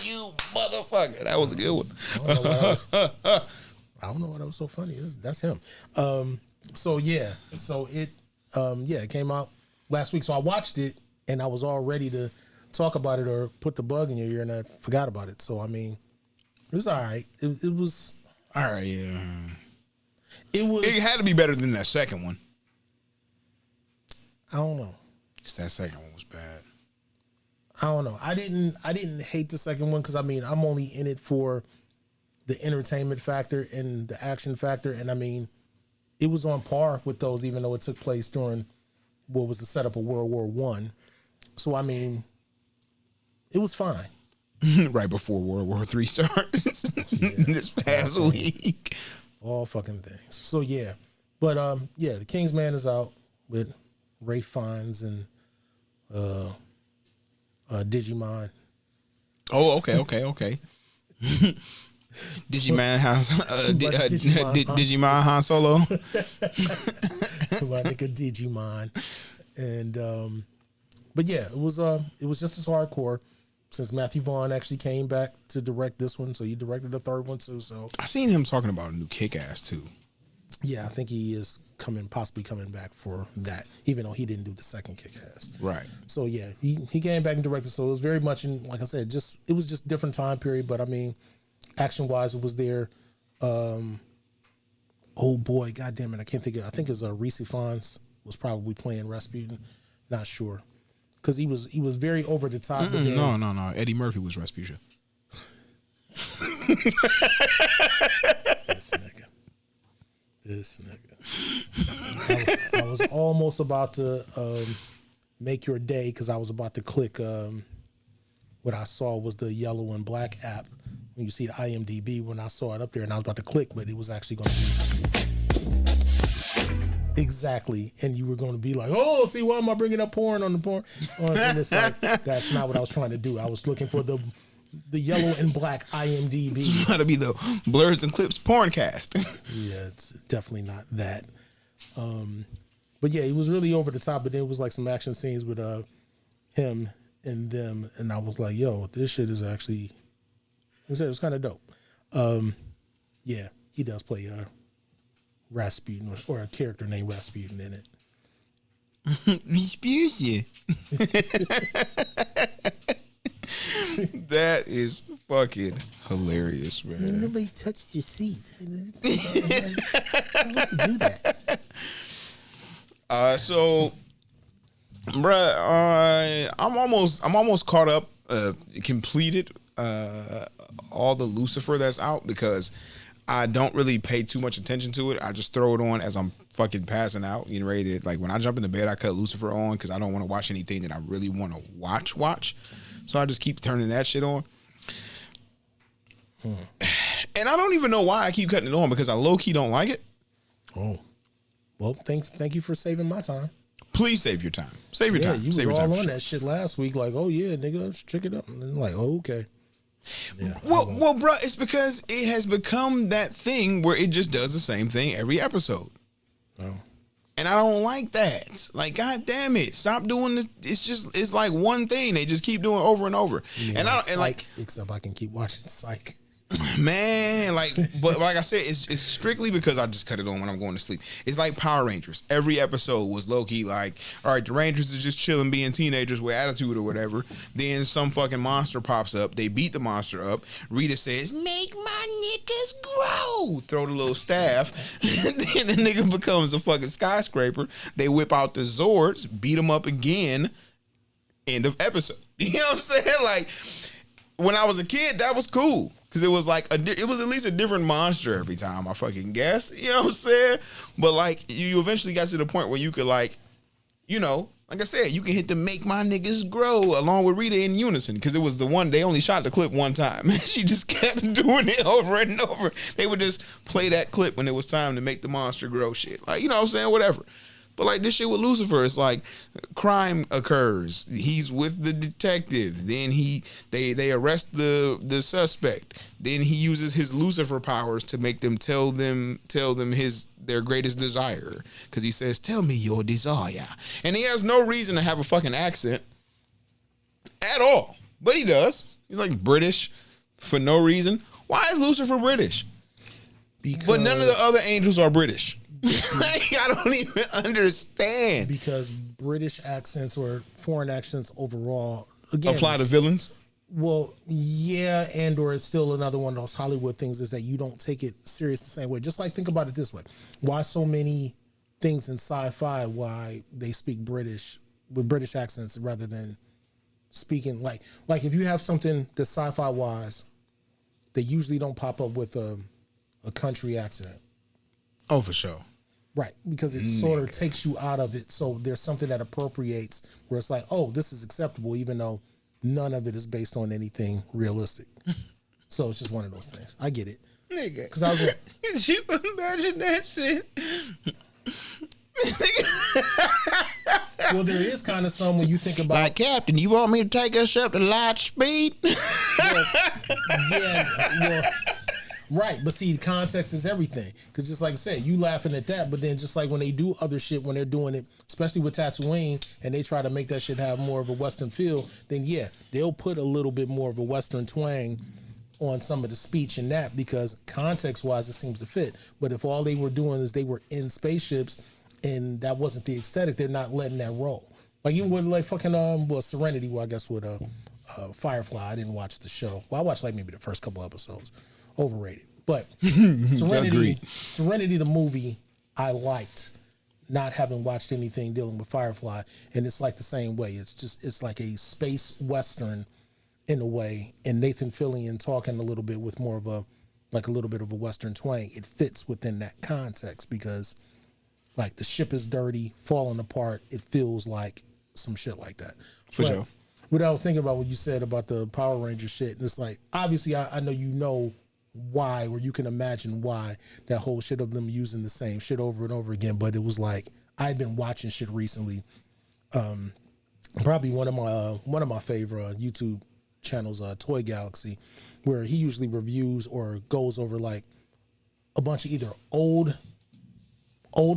You motherfucker. That was a good one. I don't know why that was so funny. That's him. So yeah. So it it came out last week. So I watched it and I was all ready to talk about it or put the bug in your ear and I forgot about it. So I mean, it was all right. It was all right, yeah. It had to be better than that second one. I don't know. Because that second one was bad. I don't know. I didn't hate the second one because I mean I'm only in it for the entertainment factor and the action factor, and I mean it was on par with those, even though it took place during what was the setup of World War I. So I mean, it was fine. Right before World War III starts this past week. All fucking things. So yeah, but The King's Man is out with Ralph Fiennes and Digimon. Oh, okay. Digimon Digimon Han Solo. My nigga Digimon, and but yeah, it was just as hardcore since Matthew Vaughn actually came back to direct this one, so he directed the third one too. So I seen him talking about a new Kick-Ass too. Yeah, I think he is possibly coming back for that, even though he didn't do the second Kick-Ass. Right. So yeah, he came back and directed. So it was very much in, like I said, it was just different time period. But I mean, action wise, it was there. Oh boy, goddamn it, I can't think of. I think it was Reese Fonz was probably playing Rasputin. Not sure, because he was very over the top. But then, no. Eddie Murphy was Rasputin. This nigga. I was almost about to make your day because I was about to click what I saw was the yellow and black app. When you see the IMDb, when I saw it up there and I was about to click, but it was actually going to be exactly. And you were going to be like, oh, see, why am I bringing up porn on the porn? And it's like, that's not what I was trying to do. I was looking for the the yellow and black IMDb. Gotta be the Blerds and Clips Porncast. Yeah, it's definitely not that. But yeah, he was really over the top. But then it was like some action scenes with him and them, and I was like, "Yo, this shit is actually." It was kind of dope. Yeah, he does play Rasputin or a character named Rasputin in it. Rasputin. That is fucking hilarious, man. Nobody touched your seat. How would you do that? So, bruh, I'm almost caught up, completed all the Lucifer that's out because I don't really pay too much attention to it. I just throw it on as I'm fucking passing out, getting ready to, like, when I jump into bed, I cut Lucifer on because I don't want to watch anything that I really want to watch. So I just keep turning that shit on. And I don't even know why I keep cutting it on because I low-key don't like it. Oh. Well, thank you for saving my time. Please save your time. Save your time. You save was your all time. on that shit last week, like, oh yeah, nigga, let's check it up. And then like, oh, okay. Yeah, well, bro, it's because it has become that thing where it just does the same thing every episode. Oh. And I don't like that. Like, God damn it, stop doing this. It's like one thing they just keep doing over and over. And like, except I can keep watching Psych. Man, but like I said, it's strictly because I just cut it on when I'm going to sleep. It's like Power Rangers. Every episode was low-key like, all right, the Rangers are just chilling, being teenagers with attitude or whatever. Then some fucking monster pops up. They beat the monster up. Rita says, "Make my niggas grow." Throw the little staff. Then the nigga becomes a fucking skyscraper. They whip out the Zords, beat him up again. End of episode. You know what I'm saying? Like, when I was a kid, that was cool. Because it was like, it was at least a different monster every time, I fucking guess. You know what I'm saying? But like, you eventually got to the point where you could like, you know, like I said, you can hit the "Make My Niggas Grow" along with Rita in unison. Because it was the one, they only shot the clip one time. She just kept doing it over and over. They would just play that clip when it was time to make the monster grow shit. Like, you know what I'm saying? Whatever. But like this shit with Lucifer, it's like crime occurs. He's with the detective. Then they arrest the suspect. Then he uses his Lucifer powers to make them tell them their greatest desire. Because he says, "Tell me your desire," and he has no reason to have a fucking accent at all. But he does. He's like British for no reason. Why is Lucifer British? But none of the other angels are British. I don't even understand. Because British accents or foreign accents overall again apply to villains. Well, yeah, and or it's still another one of those Hollywood things is that you don't take it serious the same way. Just like think about it this way: why so many things in sci-fi? Why they speak British with British accents rather than speaking like if you have something that's sci-fi wise, they usually don't pop up with a country accent. Oh, for sure. Right, because it sort of takes you out of it. So there's something that appropriates where it's like, oh, this is acceptable, even though none of it is based on anything realistic. So it's just one of those things. I get it. Nigga. Because I was like, did you imagine that shit? well, there is kind of some when you think about... Like, Captain, you want me to take us up to light speed? Well, right, but see, context is everything. Because just like I said, you laughing at that, but then just like when they do other shit, when they're doing it, especially with Tatooine, and they try to make that shit have more of a Western feel, then yeah, they'll put a little bit more of a Western twang on some of the speech in that because context-wise it seems to fit. But if all they were doing is they were in spaceships and that wasn't the aesthetic, they're not letting that roll. Like even with like fucking Serenity, well I guess with Firefly, I didn't watch the show. Well, I watched like maybe the first couple episodes. Overrated. But Serenity the movie I liked, not having watched anything dealing with Firefly, and it's like the same way. It's like a space western in a way, and Nathan Fillion talking a little bit with more of a little bit of a western twang. It fits within that context because like the ship is dirty, falling apart. It feels like some shit like that. For sure. What I was thinking about when you said about the Power Ranger shit, and it's like obviously I know you know why, or you can imagine why that whole shit of them using the same shit over and over again. But it was like I've been watching shit recently. Probably one of my favorite YouTube channel's Toy Galaxy, where he usually reviews or goes over like a bunch of either old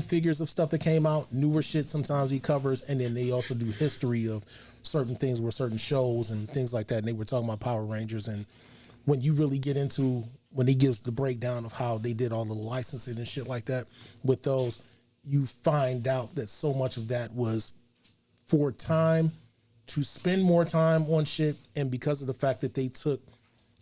figures of stuff that came out, newer shit sometimes he covers, and then they also do history of certain things where certain shows and things like that. And they were talking about Power Rangers, and when you really get into when he gives the breakdown of how they did all the licensing and shit like that with those, you find out that so much of that was for time to spend more time on shit, and because of the fact that they took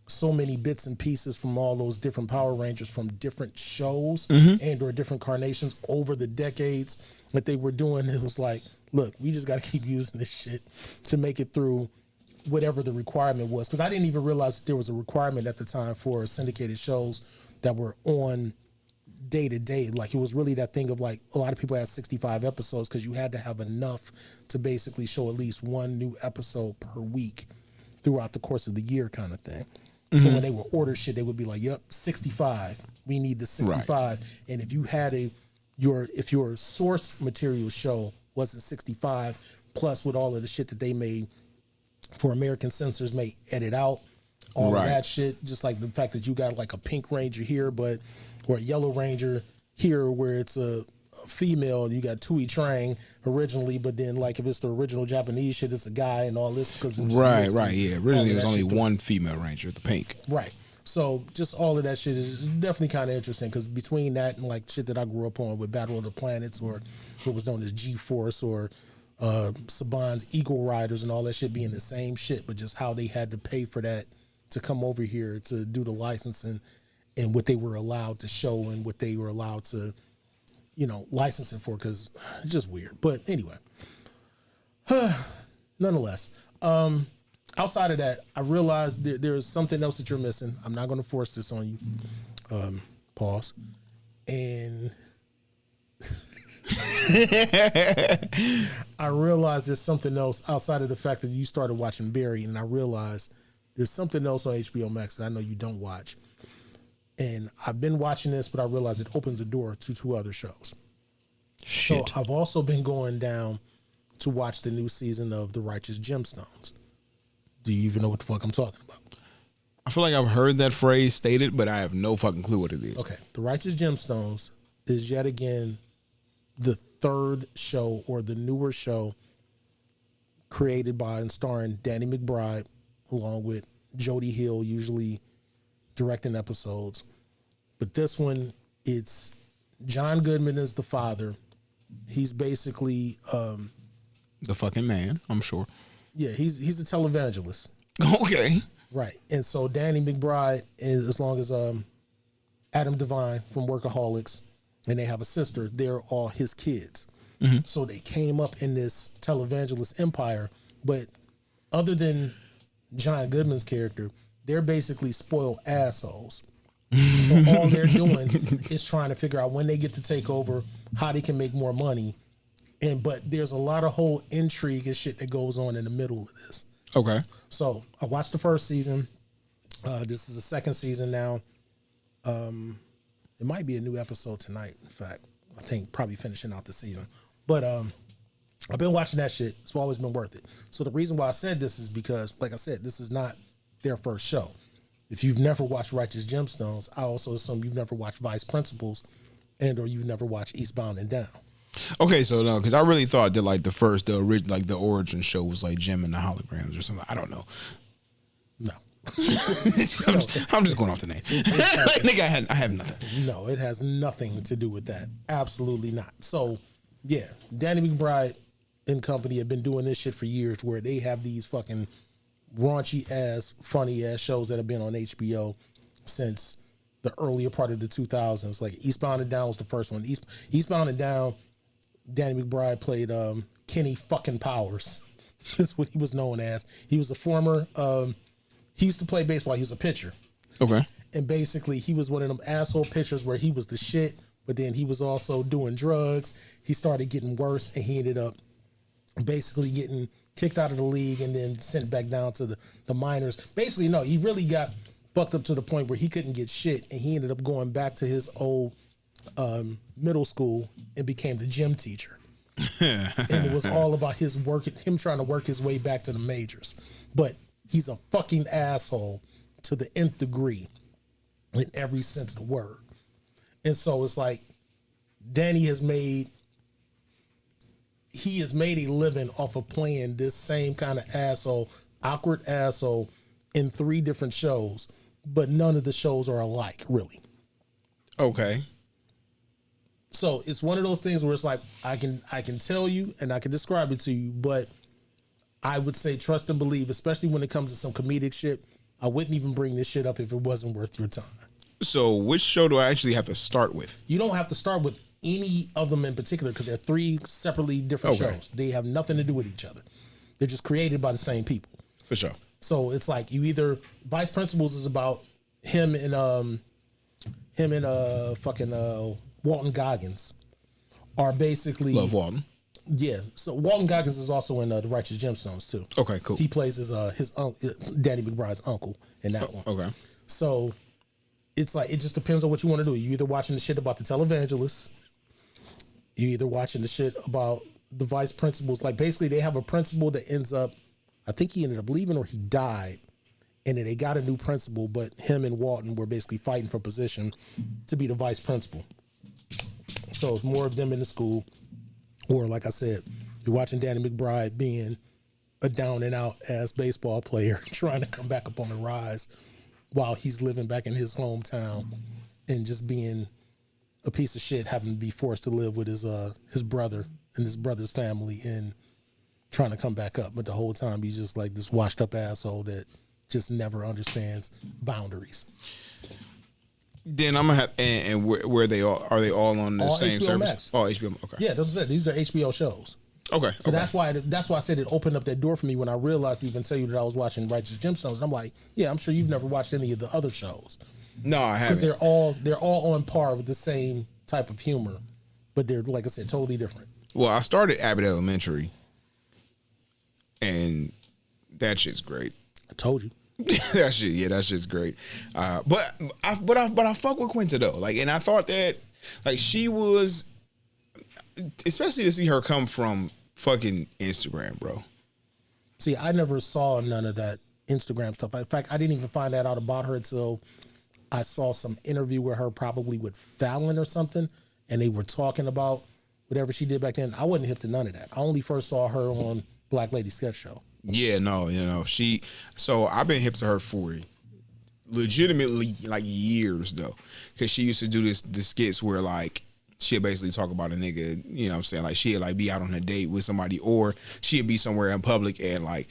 so many bits and pieces from all those different Power Rangers from different shows and or different carnations over the decades that they were doing, it was like, look, we just got to keep using this shit to make it through whatever the requirement was. Because I didn't even realize that there was a requirement at the time for syndicated shows that were on day to day. Like, it was really that thing of like, a lot of people had 65 episodes because you had to have enough to basically show at least one new episode per week throughout the course of the year kind of thing. So when they would order shit, they would be like, yep, 65. We need the 65. Right. And if you had if your source material show wasn't 65, plus with all of the shit that they made for American censors may edit out, all of that shit, just like the fact that you got like a pink ranger here, or a yellow ranger here where it's a female, you got Tui Trang originally, but then like if it's the original Japanese shit, it's a guy and all this. Cause right, yeah. Originally it was only one female ranger, the pink. Right. So just all of that shit is definitely kind of interesting because between that and like shit that I grew up on with Battle of the Planets or what was known as G-Force or Saban's Eagle Riders and all that shit being the same shit, but just how they had to pay for that to come over here to do the licensing and what they were allowed to show and what they were allowed to, license it for, because it's just weird. But anyway, nonetheless, outside of that, I realized there's something else that you're missing. I'm not going to force this on you. Pause. And I realized there's something else outside of the fact that you started watching Barry, and I realized there's something else on HBO Max that I know you don't watch. And I've been watching this, but I realized it opens the door to 2 other shows. Shit. So I've also been going down to watch the new season of The Righteous Gemstones. Do you even know what the fuck I'm talking about? I feel like I've heard that phrase stated, but I have no fucking clue what it is. Okay. The Righteous Gemstones is yet again the 3rd show or the newer show created by and starring Danny McBride along with Jody Hill, usually directing episodes. But this one, it's John Goodman as the father. He's basically the fucking man, I'm sure. Yeah, he's a televangelist. Okay. Right. And so Danny McBride is, as long as Adam Devine from Workaholics, and they have a sister, they're all his kids. Mm-hmm. So they came up in this televangelist empire, but other than John Goodman's character, they're basically spoiled assholes. So all they're doing is trying to figure out when they get to take over, how they can make more money. But there's a lot of whole intrigue and shit that goes on in the middle of this. Okay. So I watched the 1st season. This is the 2nd season now. It might be a new episode tonight. In fact, I think probably finishing out the season. But I've been watching that shit. It's always been worth it. So the reason why I said this is because, like I said, this is not their first show. If you've never watched Righteous Gemstones, I also assume you've never watched Vice Principals and or you've never watched Eastbound and Down. Okay, so no, because I really thought that like the origin show was like Gem and the Holograms or something. I don't know. No. I'm just going off the name. Nigga, I have nothing. No, it has nothing to do with that. Absolutely not. So, yeah, Danny McBride and company have been doing this shit for years where they have these fucking raunchy ass, funny ass shows that have been on HBO since the earlier part of the 2000s. Like Eastbound and Down was the first one. Eastbound and Down, Danny McBride played Kenny fucking Powers. That's what he was known as. He was a former, he used to play baseball. He was a pitcher. Okay. And basically he was one of them asshole pitchers where he was the shit, but then he was also doing drugs. He started getting worse and he ended up basically getting kicked out of the league and then sent back down to the minors. Basically, no, he really got fucked up to the point where he couldn't get shit, and he ended up going back to his old middle school and became the gym teacher. And it was all about his work, him trying to work his way back to the majors. But He's a fucking asshole to the nth degree in every sense of the word. And so it's like Danny has made a living off of playing this same kind of asshole, awkward asshole in 3 different shows, but none of the shows are alike, really. Okay. So it's one of those things where it's like, I can tell you and I can describe it to you, but I would say trust and believe, especially when it comes to some comedic shit. I wouldn't even bring this shit up if it wasn't worth your time. So which show do I actually have to start with? You don't have to start with any of them in particular because they're 3 separately different shows. They have nothing to do with each other. They're just created by the same people. For sure. So it's like you either Vice Principals is about him and Walton Goggins are basically Love Walton. Yeah. So Walton Goggins is also in the Righteous Gemstones too. Okay, cool. He plays his Danny McBride's uncle in that one. Okay. So it's like it just depends on what you want to do. You either watching the shit about the televangelists, you either watching the shit about the vice principals. Like basically they have a principal that ends up, I think he ended up leaving or he died, and then they got a new principal, but him and Walton were basically fighting for position to be the vice principal. So it's more of them in the school. Or like I said, you're watching Danny McBride being a down and out ass baseball player trying to come back up on the rise while he's living back in his hometown and just being a piece of shit, having to be forced to live with his brother and his brother's family and trying to come back up. But the whole time he's just like this washed up asshole that just never understands boundaries. Then I'm gonna have and where they all are they all on the all same HBO service? Max. Oh, HBO. Okay. Yeah, that's what I said. These are HBO shows. Okay. So that's why I said it opened up that door for me when I realized to even tell you that I was watching Righteous Gemstones. And I'm like, yeah, I'm sure you've never watched any of the other shows. No, I haven't. Because they're all on par with the same type of humor, but they're, like I said, totally different. Well, I started Abbott Elementary, and that shit's great. I told you. That shit's great. But I fuck with Quinta though. Like, and I thought that like she was, especially to see her come from fucking Instagram, bro. See, I never saw none of that Instagram stuff. In fact, I didn't even find that out about her until I saw some interview with her, probably with Fallon or something, and they were talking about whatever she did back then. I wasn't hip to none of that. I only first saw her on Black Lady Sketch Show. Yeah, no, so I've been hip to her for legitimately like years though, because she used to do the skits where like she'd basically talk about a nigga, you know what I'm saying, like she'd like be out on a date with somebody, or she'd be somewhere in public and like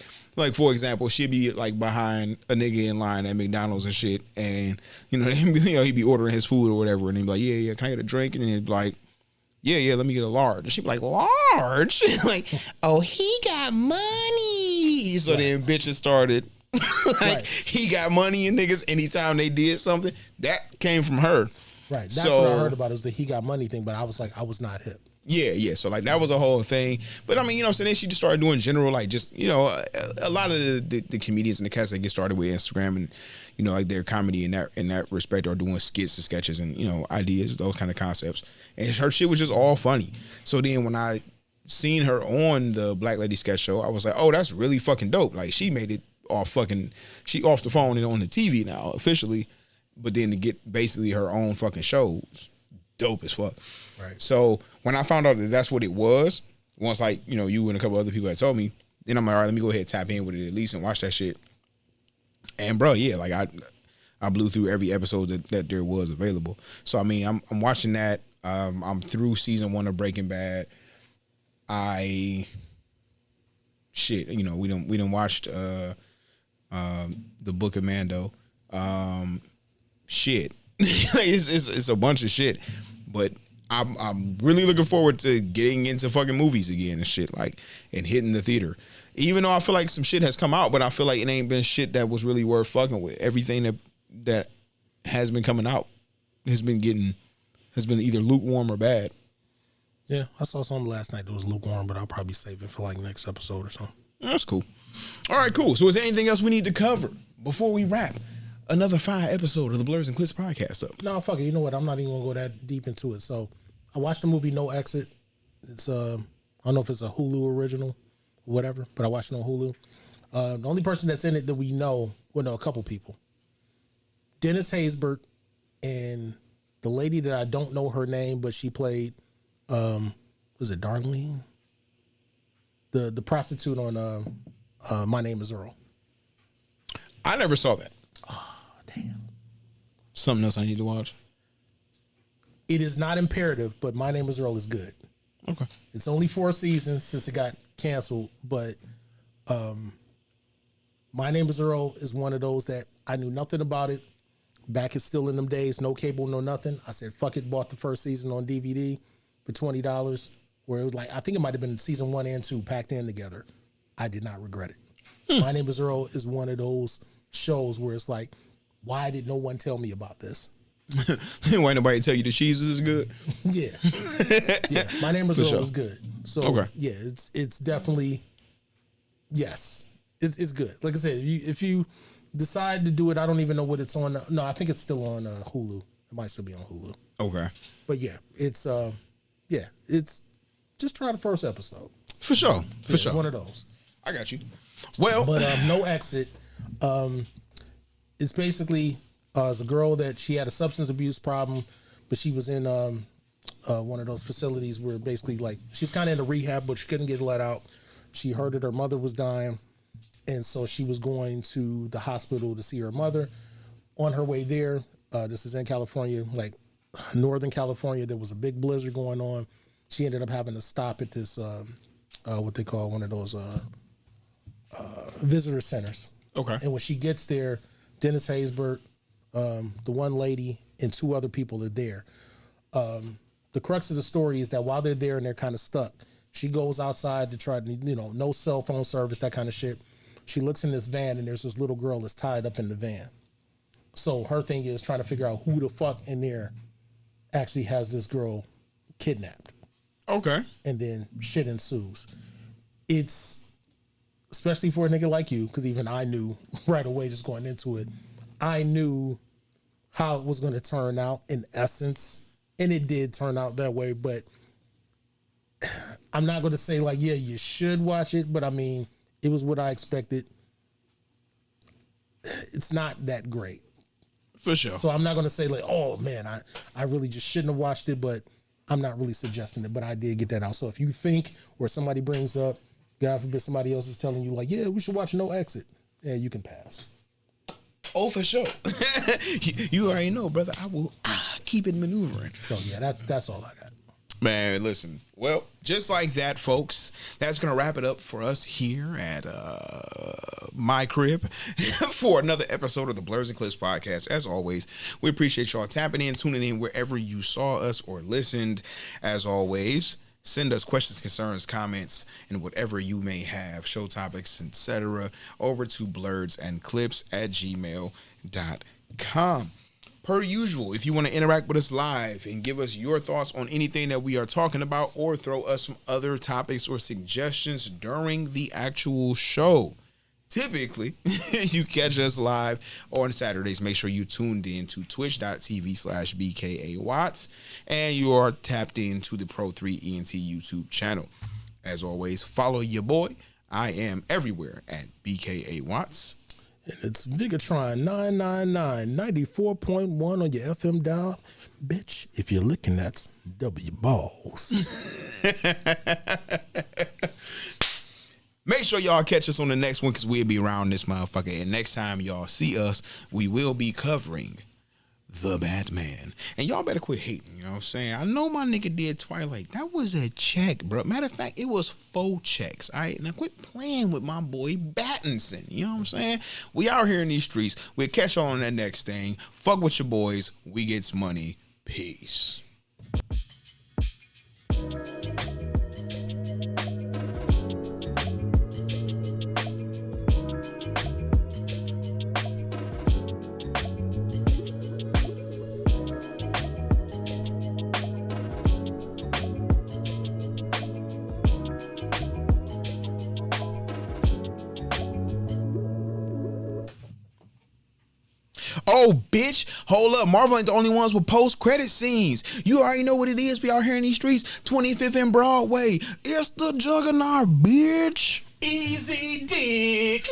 for example, she'd be like behind a nigga in line at McDonald's and shit, and he'd be ordering his food or whatever, and he'd be like, yeah, can I get a drink? And then he'd be like, yeah, let me get a large. And she'd be like, large? Like, oh, he got money. So then bitches started, he got money and niggas anytime they did something. That came from her. Right. That's what I heard about is the he got money thing, but I was like, I was not hip. Yeah. So like that was a whole thing. But I mean, so then she just started doing general, like just, a lot of the comedians and the cast that get started with Instagram and, like their comedy in that respect are doing skits and sketches and, ideas, those kind of concepts. And her shit was just all funny. So then when I seen her on the Black Lady Sketch Show, I was like, oh, that's really fucking dope. Like she made it she off the phone and on the TV now officially. But then to get basically her own fucking shows, dope as fuck. Right. So when I found out that that's what it was, once like, you and a couple other people had told me, then I'm like, all right, let me go ahead and tap in with it at least and watch that shit. And bro, yeah, like I blew through every episode that there was available. So I mean, I'm watching that. I'm through season 1 of Breaking Bad. We done watched the Book of Mando. Shit. it's a bunch of shit. But I'm really looking forward to getting into fucking movies again and shit, like, and hitting the theater. Even though I feel like some shit has come out, but I feel like it ain't been shit that was really worth fucking with. Everything that has been coming out has been either lukewarm or bad. Yeah, I saw something last night that was lukewarm, but I'll probably save it for like next episode or something. That's cool. All right, cool. So is there anything else we need to cover before we wrap another 5 episode of the Blerds and Clips Podcast up? No, fuck it. You know what? I'm not even gonna go that deep into it. So I watched the movie No Exit. It's I don't know if it's a Hulu original or whatever, but I watched it on Hulu. The only person that's in it that we know, well, no, a couple people. Dennis Haysbert and the lady that I don't know her name, but she played, was it Darlene? The prostitute on My Name is Earl. I never saw that. Oh, damn. Something else I need to watch. It is not imperative, but My Name is Earl is good. Okay. It's only 4 seasons since it got canceled, but My Name is Earl is one of those that I knew nothing about it. Back it's still in them days, no cable, no nothing. I said, fuck it, bought the first season on DVD for $20, where it was like, I think it might have been season 1 and 2 packed in together. I did not regret it. My Name is Earl is one of those shows where it's like, why did no one tell me about this? Why nobody tell you the cheese is good? Yeah. Yeah. My Name is Earl is good. So okay. Yeah, it's definitely, yes, it's good. Like I said, if you decide to do it, I don't even know what it's on. No, I think it's still on Hulu. It might still be on Hulu. Okay. But yeah, it's just try the first episode. For sure. For sure. One of those. I got you. Well, but No Exit. It's basically it's a girl that she had a substance abuse problem, but she was in one of those facilities where basically like she's kind of in a rehab, but she couldn't get let out. She heard that her mother was dying, and so she was going to the hospital to see her mother. On her way there, this is in California, like Northern California, there was a big blizzard going on. She ended up having to stop at this what they call one of those visitor centers. Okay. And when she gets there, Dennis Haysbert, the one lady, and 2 other people are there. The crux of the story is that while they're there and they're kind of stuck, she goes outside to try to, no cell phone service, that kind of shit. She looks in this van and there's this little girl that's tied up in the van. So her thing is trying to figure out who the fuck in there actually has this girl kidnapped. Okay. And then shit ensues. It's, especially for a nigga like you, because even I knew right away just going into it, I knew how it was going to turn out in essence, and it did turn out that way, but I'm not going to say like, yeah, you should watch it, but I mean, it was what I expected. It's not that great. For sure. So I'm not going to say like, oh man, I really just shouldn't have watched it, but I'm not really suggesting it, but I did get that out. So if you think, or somebody brings up, God forbid somebody else is telling you like, yeah, we should watch No Exit, yeah, you can pass. Oh, for sure. You already know, brother. I will keep it maneuvering. So yeah, that's all I got. Man, listen. Well, just like that, folks, that's going to wrap it up for us here at my crib for another episode of the Blerds and Clips Podcast. As always, we appreciate y'all tapping in, tuning in wherever you saw us or listened. As always, send us questions, concerns, comments, and whatever you may have, show topics, etc., over to blerdsandclips@gmail.com. Per usual, if you want to interact with us live and give us your thoughts on anything that we are talking about, or throw us some other topics or suggestions during the actual show, typically you catch us live on Saturdays. Make sure you tuned in to twitch.tv/BKA Watts, and you are tapped into the Pro 3 ENT YouTube channel. As always, follow your boy. I am everywhere at BKA Watts. And it's Vigatron 999 94.1 on your FM dial. Bitch, if you're looking, that's W balls. Make sure y'all catch us on the next one, because we'll be around this motherfucker. And next time y'all see us, we will be covering The Batman. And y'all better quit hating, you know what I'm saying? I know my nigga did Twilight. That was a check, bro. Matter of fact, it was 4 checks. All right, now quit playing with my boy Battinson. You know what I'm saying? We out here in these streets. We'll catch y'all on that next thing. Fuck with your boys. We gets money. Peace. Oh, bitch, hold up. Marvel ain't the only ones with post-credit scenes. You already know what it is. We out here in these streets. 25th and Broadway. It's the Juggernaut, bitch. Easy dick.